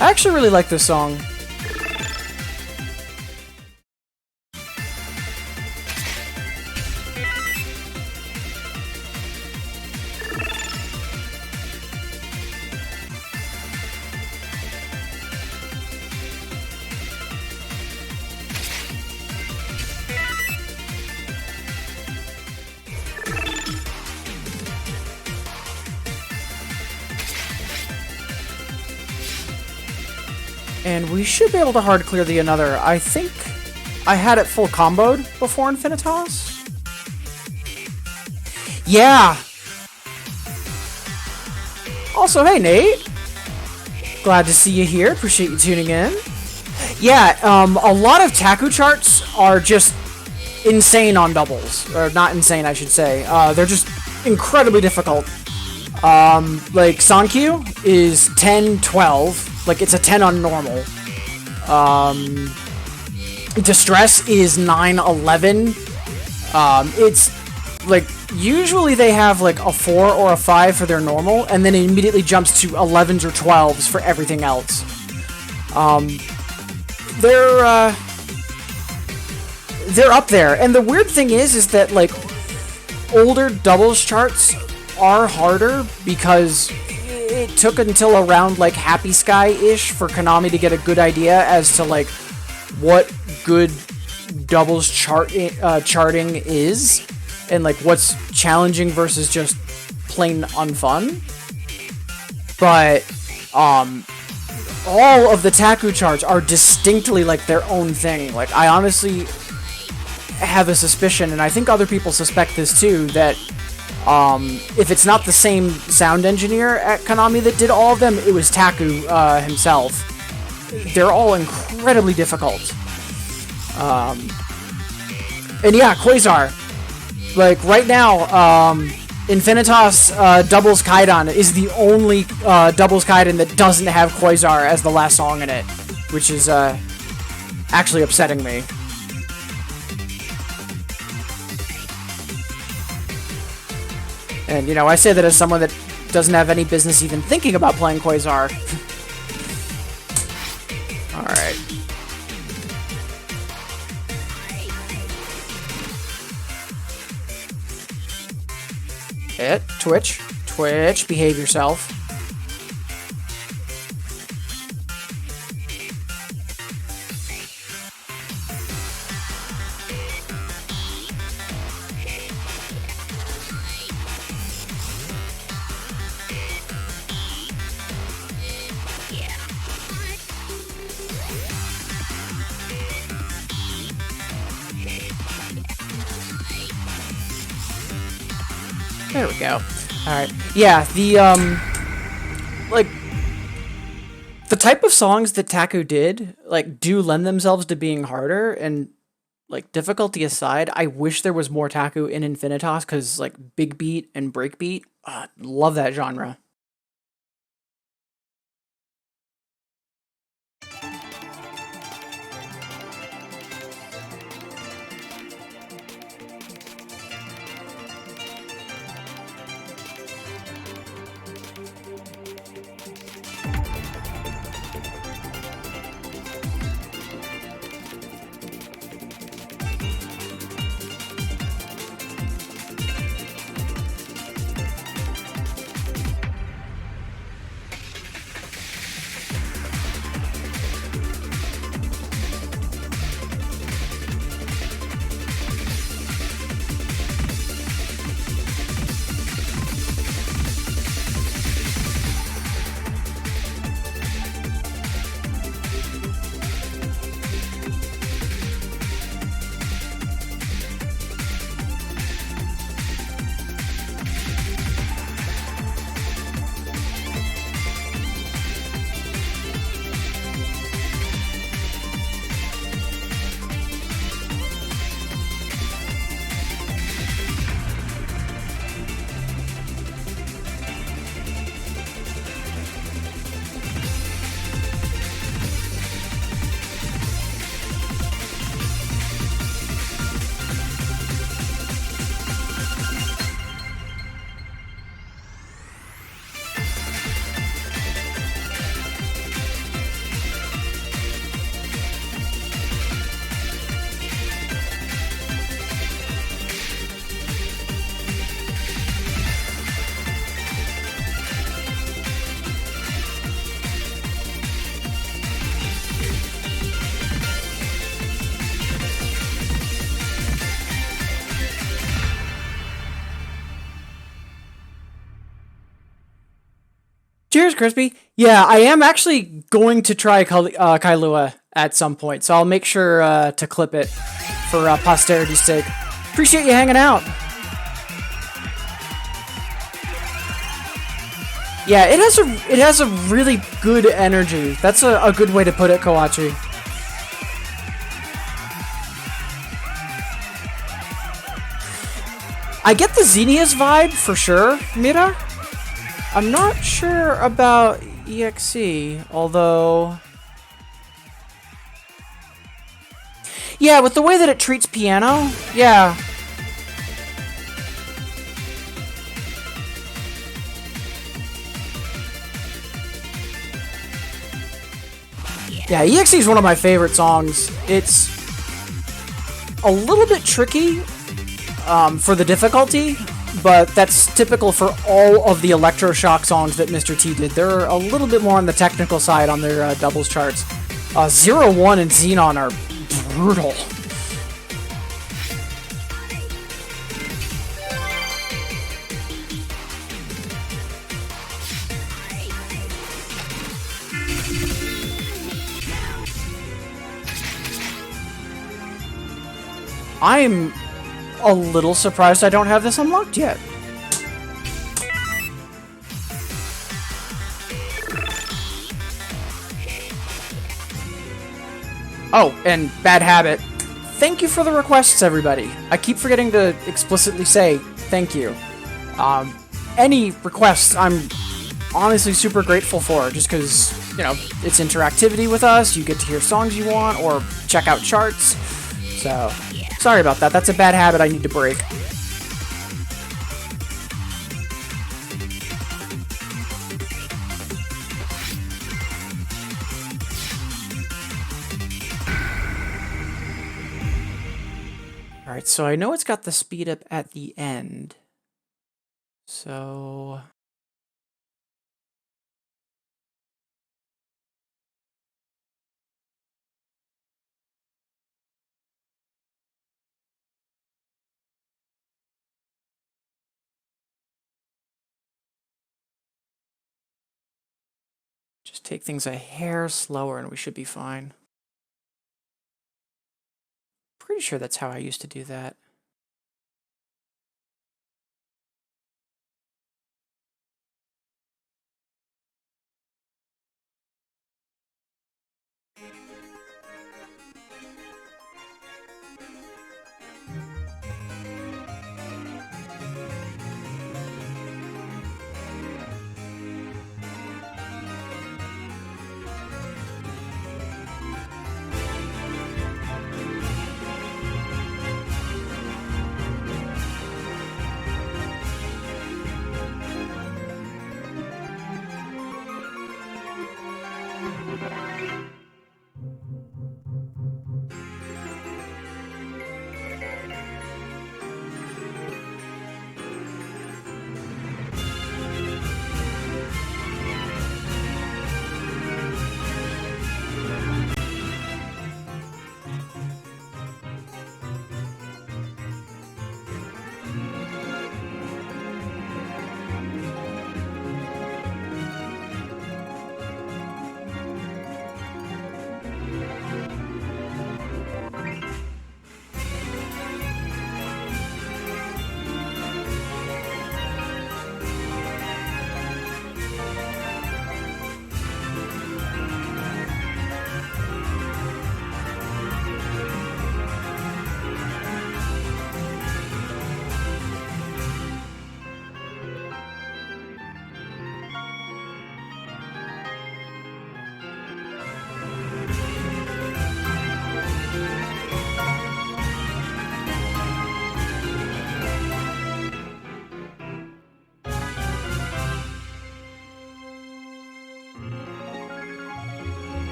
I actually really like this song. And we should be able to hard clear the another. I think I had it full comboed before Infinitas. Yeah! Also, hey Nate! Glad to see you here. Appreciate you tuning in. Yeah, a lot of Taku charts are just insane on doubles. Or not insane, I should say. They're just incredibly difficult. Like, Sankyu is 10, 12. Like, it's a 10 on normal. Distress is 9, 11. It's, like, usually they have, like, a 4 or a 5 for their normal, and then it immediately jumps to 11s or 12s for everything else. They're up there. And the weird thing is that, like, older doubles charts are harder because it took until around like Happy Sky-ish for Konami to get a good idea as to like what good doubles charting is and like what's challenging versus just plain unfun. But all of the Taku charts are distinctly like their own thing. Like I honestly have a suspicion, and I think other people suspect this too, that if it's not the same sound engineer at Konami that did all of them, it was Taku himself. They're all incredibly difficult. And yeah, Quasar. Like, right now, Infinitas Doubles Kaidan is the only Doubles Kaidan that doesn't have Quasar as the last song in it, which is actually upsetting me. And, you know, I say that as someone that doesn't have any business even thinking about playing Quasar. Alright. Hit. Twitch. Twitch. Behave yourself. There we go. Alright. Yeah, the, like, the type of songs that Taku did, like, do lend themselves to being harder, and, like, difficulty aside, I wish there was more Taku in Infinitas, because, like, big beat and breakbeat, love that genre. Cheers, Crispy. Yeah, I am actually going to try Kailua at some point, so I'll make sure to clip it for posterity's sake. Appreciate you hanging out. Yeah, it has a really good energy. That's a good way to put it, Kawachi. I get the Xenius vibe for sure, Mira. I'm not sure about EXE, although... Yeah, with the way that it treats piano, yeah. Yeah, EXE is one of my favorite songs. It's a little bit tricky for the difficulty, but that's typical for all of the electroshock songs that Mr. T did. They're a little bit more on the technical side on their doubles charts. 0-1 and Xenon are brutal. I'm a little surprised I don't have this unlocked yet. Oh, and bad habit. Thank you for the requests, everybody. I keep forgetting to explicitly say thank you. Any requests, I'm honestly super grateful for, just because, you know, it's interactivity with us, you get to hear songs you want, or check out charts. So, sorry about that. That's a bad habit I need to break. Alright, so I know it's got the speed up at the end. So... just take things a hair slower and we should be fine. Pretty sure that's how I used to do that.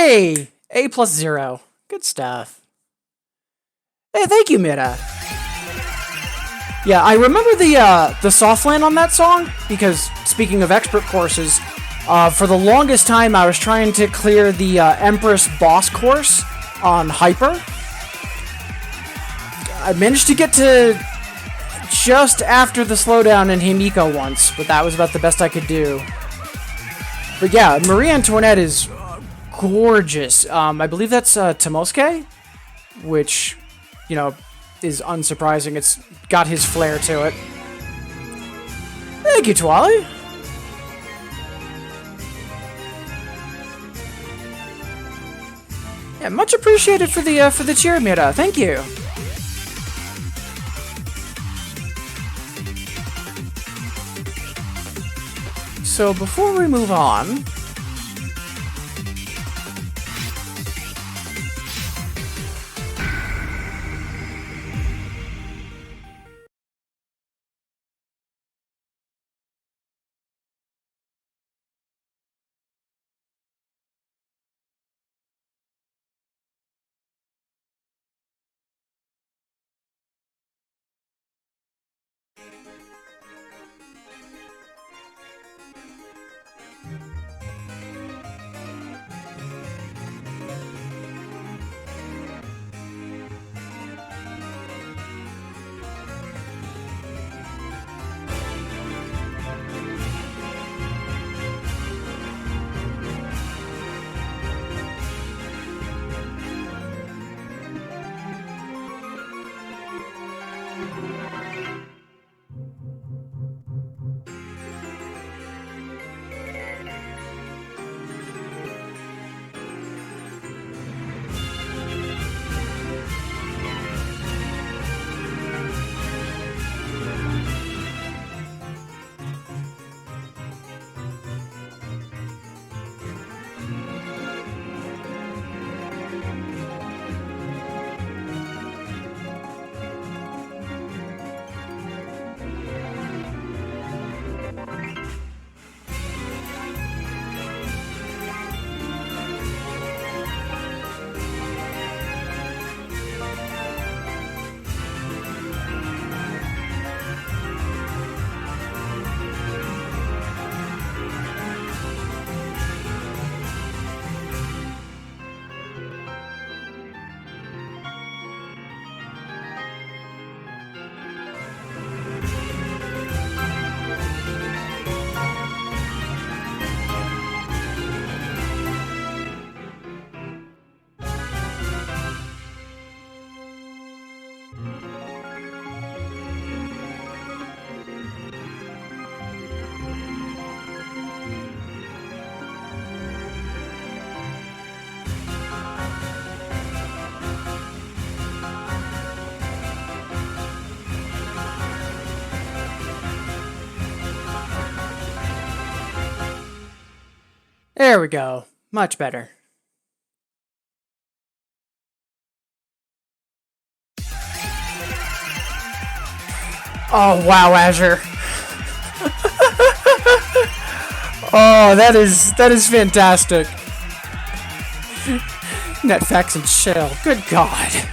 Hey! A plus 0. Good stuff. Hey, thank you, Mira. Yeah, I remember the soft land on that song, because, speaking of expert courses, for the longest time I was trying to clear the Empress boss course on Hyper. I managed to get to just after the slowdown in Himiko once, but that was about the best I could do. But yeah, Marie Antoinette is gorgeous. I believe that's Tomosuke, which, you know, is unsurprising. It's got his flair to it. Thank you, Twali. Yeah, much appreciated for the cheer, Mira. Thank you. So before we move on, there we go. Much better. Oh, wow, Azure. Oh, that is fantastic. Netfax and Shell. Good God.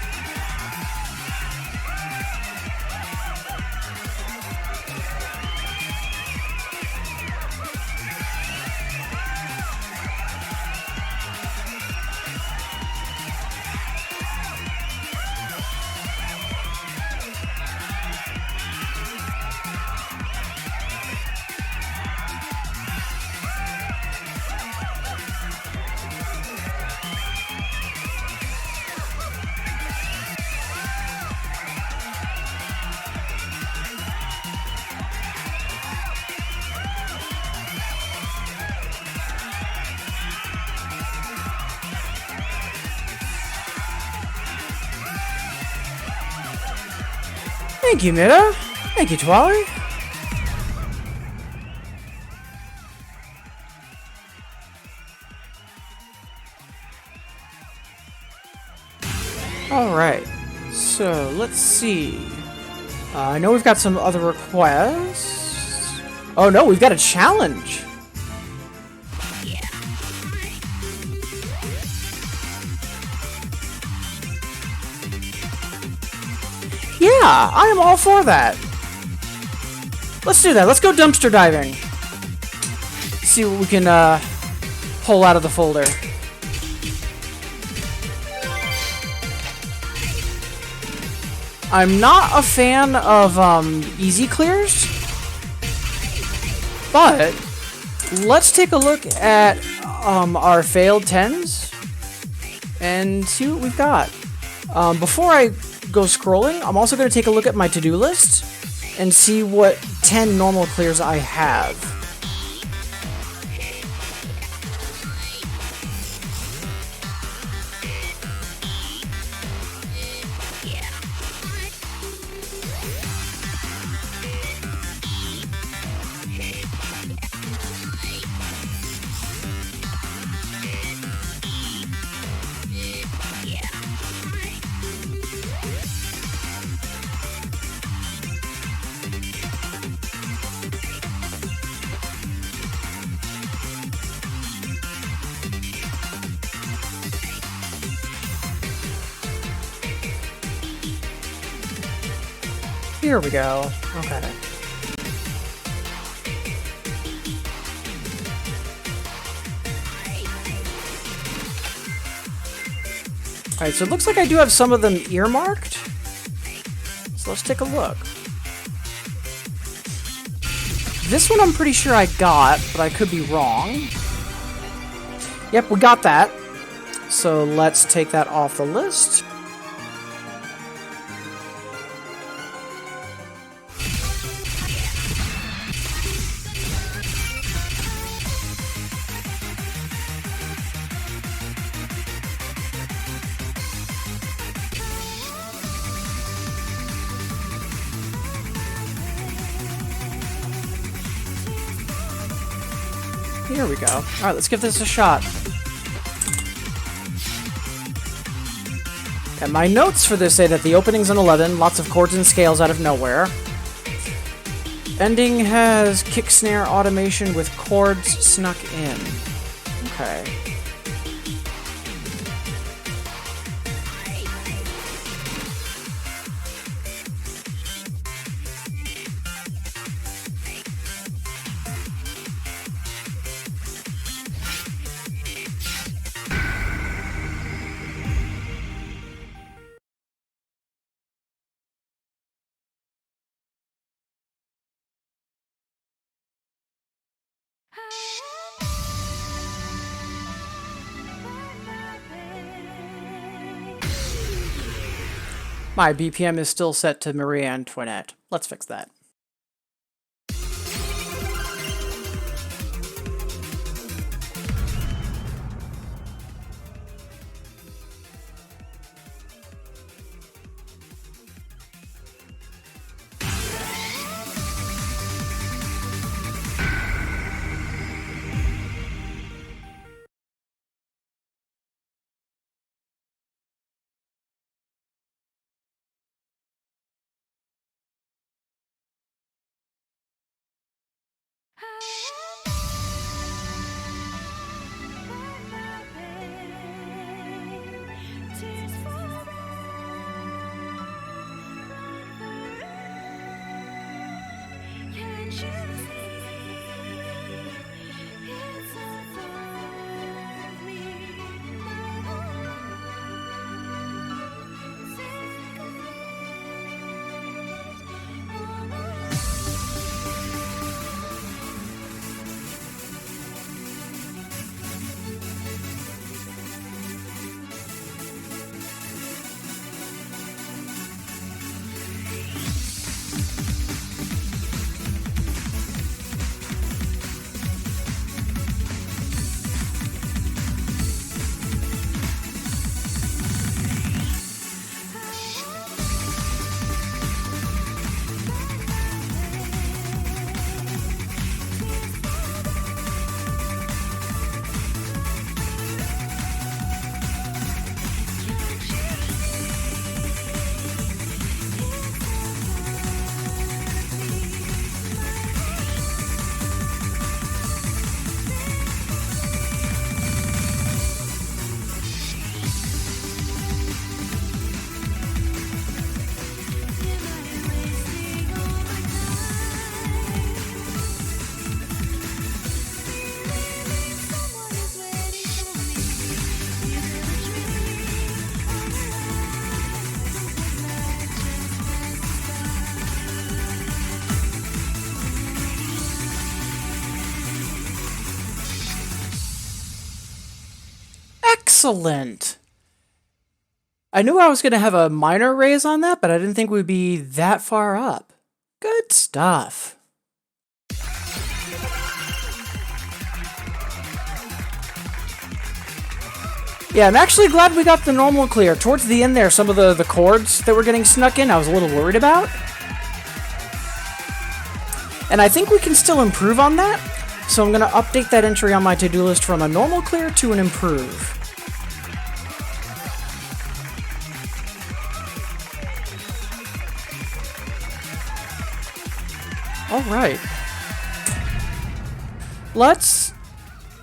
Thank you, Mira. Thank you, Twali. Alright, so let's see. I know we've got some other requests. Oh no, we've got a challenge. Yeah, I am all for that. Let's do that. Let's go dumpster diving. See what we can pull out of the folder. I'm not a fan of easy clears, but let's take a look at our failed 10s and see what we've got. Before I go scrolling, I'm also going to take a look at my to-do list and see what 10 normal clears I have. Here we go. Okay. Alright, so it looks like I do have some of them earmarked. So let's take a look. This one I'm pretty sure I got, but I could be wrong. Yep, we got that. So let's take that off the list. Here we go. Alright, let's give this a shot. And my notes for this say that the opening's an 11, lots of chords and scales out of nowhere. Ending has kick snare automation with chords snuck in. Okay. My BPM is still set to Marie Antoinette. Let's fix that. Excellent. I knew I was going to have a minor raise on that, but I didn't think we'd be that far up. Good stuff. Yeah, I'm actually glad we got the normal clear. Towards the end there, some of the chords that were getting snuck in, I was a little worried about. And I think we can still improve on that, so I'm going to update that entry on my to-do list from a normal clear to an improve. Alright. Let's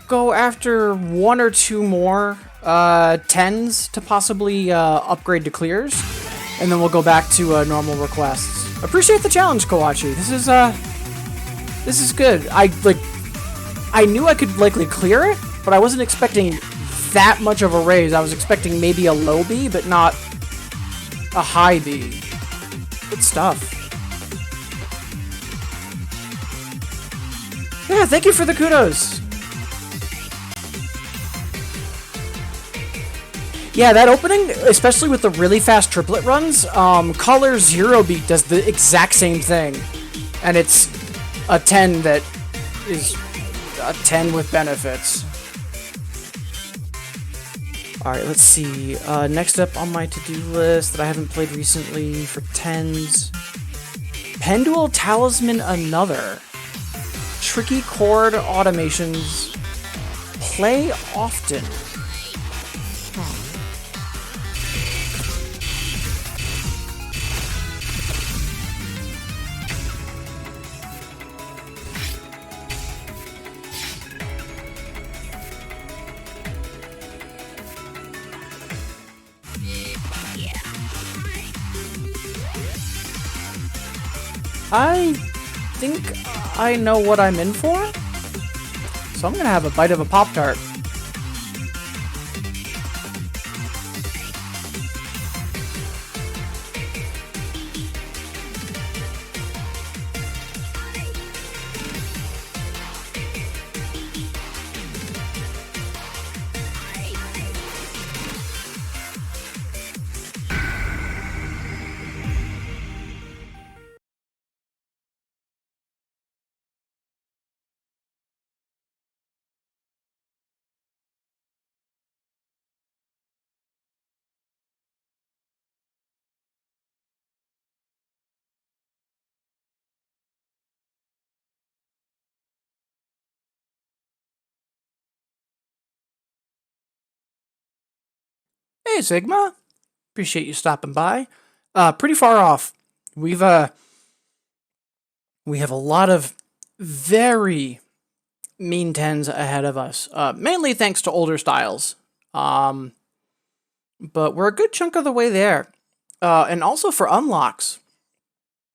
go after one or two more 10s to possibly upgrade to clears, and then we'll go back to normal requests. Appreciate the challenge, Kawachi. This is good. I knew I could likely clear it, but I wasn't expecting that much of a raise. I was expecting maybe a low B, but not a high B. Good stuff. Yeah, thank you for the kudos. Yeah, that opening, especially with the really fast triplet runs, Color Zero Beat does the exact same thing. And it's a 10 that is a 10 with benefits. Alright, let's see. Next up on my to-do list that I haven't played recently for 10s. Pendule Talisman Another. Tricky chord automations. Play often. I think I know what I'm in for, so I'm gonna have a bite of a Pop-Tart. Hey Sigma, appreciate you stopping by. Pretty far off. We have a lot of very mean 10s ahead of us. Mainly thanks to older styles. But we're a good chunk of the way there. And also for unlocks,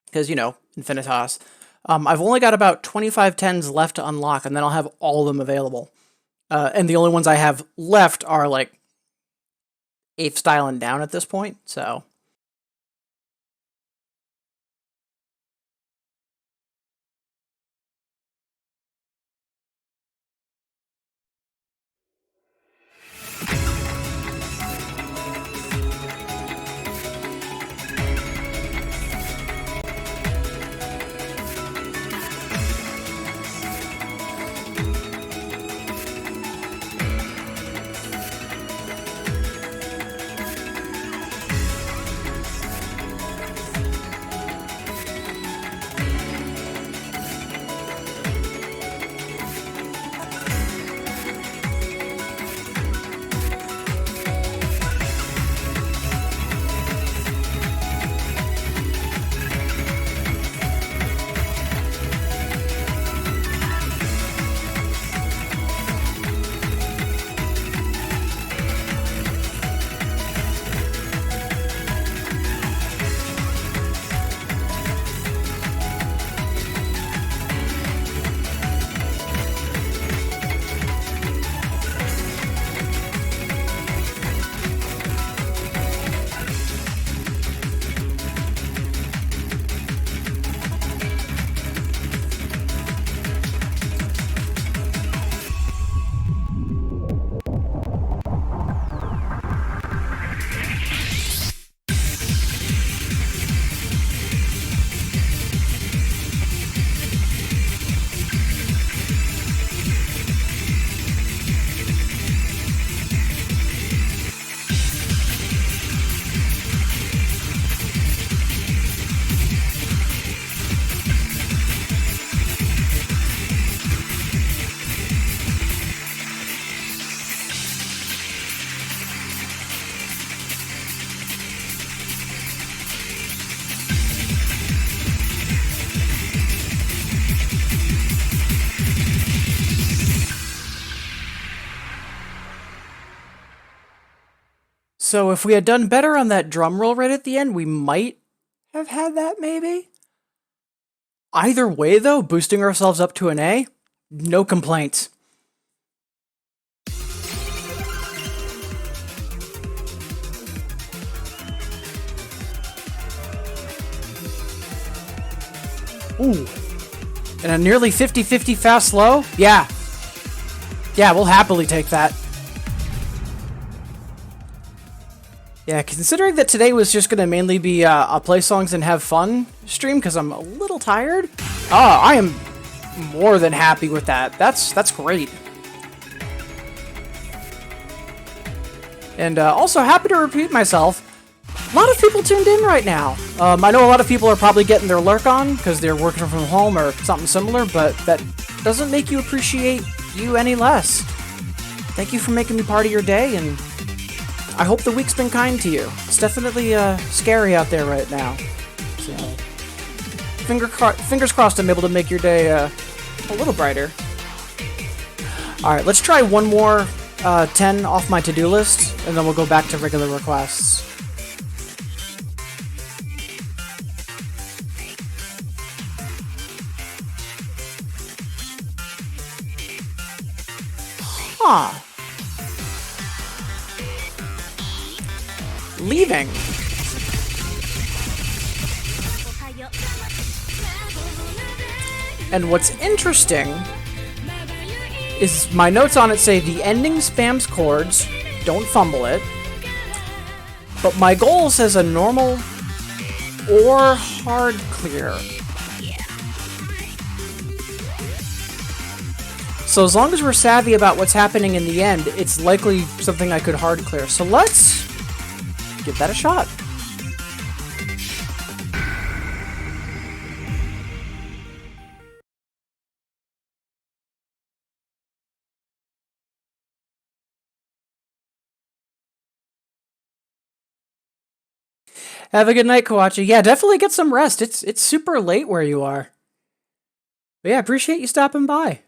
because you know, Infinitas. I've only got about 25 10s left to unlock, and then I'll have all of them available. And the only ones I have left are like 8th style and down at this point, so. So if we had done better on that drum roll right at the end, we might have had that maybe? Either way though, boosting ourselves up to an A, no complaints. Ooh. And a nearly 50-50 fast slow? Yeah. Yeah, we'll happily take that. Yeah, considering that today was just going to mainly be a play songs and have fun stream because I'm a little tired. I am more than happy with that. That's great. And also happy to repeat myself. A lot of people tuned in right now. I know a lot of people are probably getting their lurk on because they're working from home or something similar, but that doesn't make you appreciate you any less. Thank you for making me part of your day, and I hope the week's been kind to you. It's definitely scary out there right now. So, fingers crossed I'm able to make your day a little brighter. Alright, let's try one more 10 off my to-do list, and then we'll go back to regular requests. Huh. Leaving. And what's interesting is my notes on it say the ending spams chords, don't fumble it. But my goal says a normal or hard clear. So as long as we're savvy about what's happening in the end, it's likely something I could hard clear. So let's give that a shot. Have a good night, Kawachi. Yeah, definitely get some rest. It's super late where you are. But yeah, appreciate you stopping by.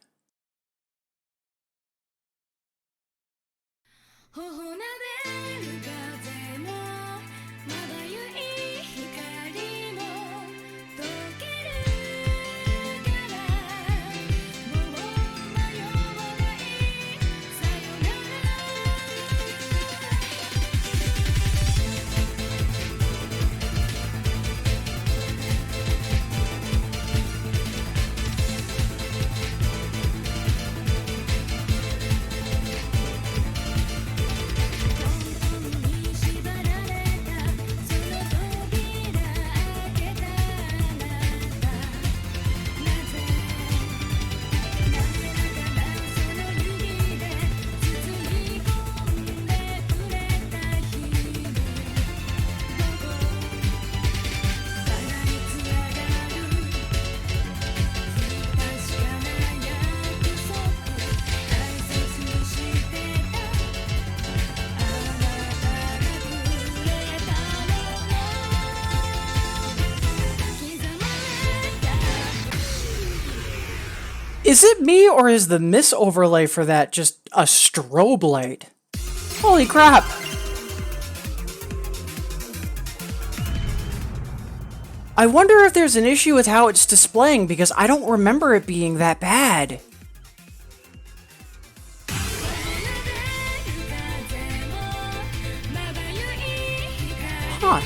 Is it me, or is the miss overlay for that just a strobe light? Holy crap! I wonder if there's an issue with how it's displaying, because I don't remember it being that bad. Huh.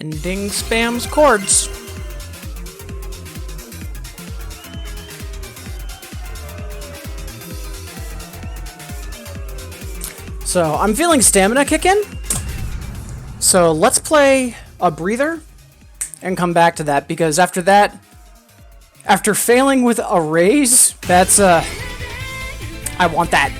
Ending spams chords. So I'm feeling stamina kick in. So let's play a breather and come back to that, because after that, after failing with a raise, that's I want that.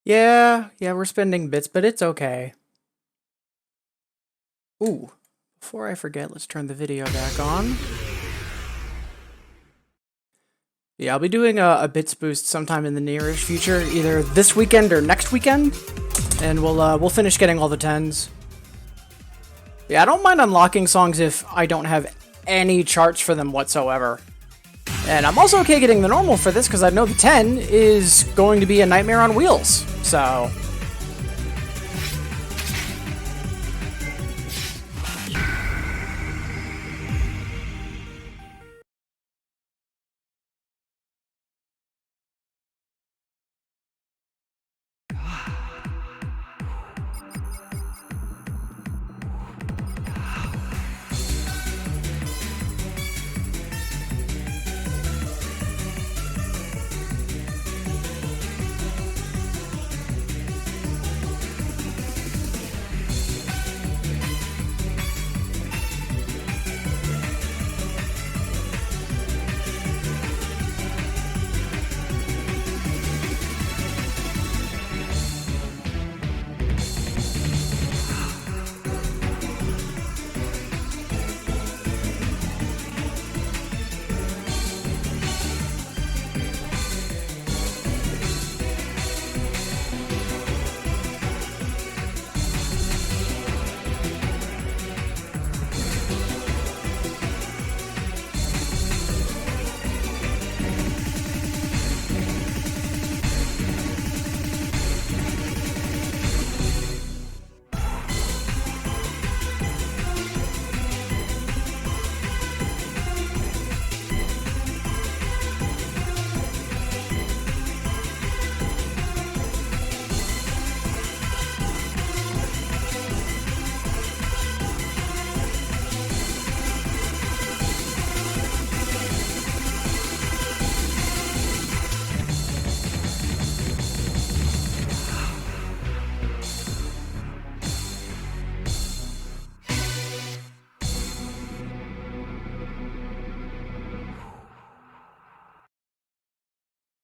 Yeah, we're spending bits, but it's okay. Ooh, before I forget, let's turn the video back on. Yeah, I'll be doing a bits boost sometime in the nearest future, either this weekend or next weekend, and we'll finish getting all the 10s. Yeah, I don't mind unlocking songs if I don't have any charts for them whatsoever. And I'm also okay getting the normal for this, because I know the 10 is going to be a nightmare on wheels, so...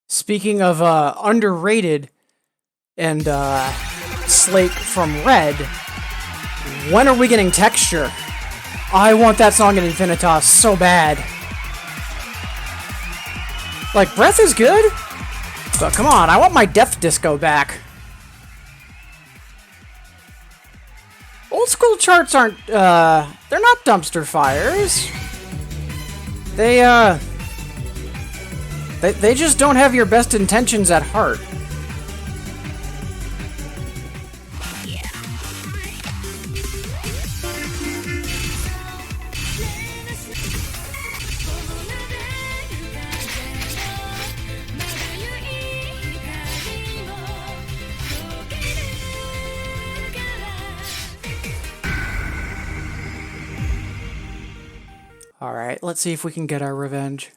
Speaking of underrated and Slate from Red, when are we getting Texture? I want that song in Infinitas so bad. Like, Breath is good, but come on, I want my Death Disco back. Old school charts aren't, they're not dumpster fires. They just don't have your best intentions at heart. Alright, let's see if we can get our revenge.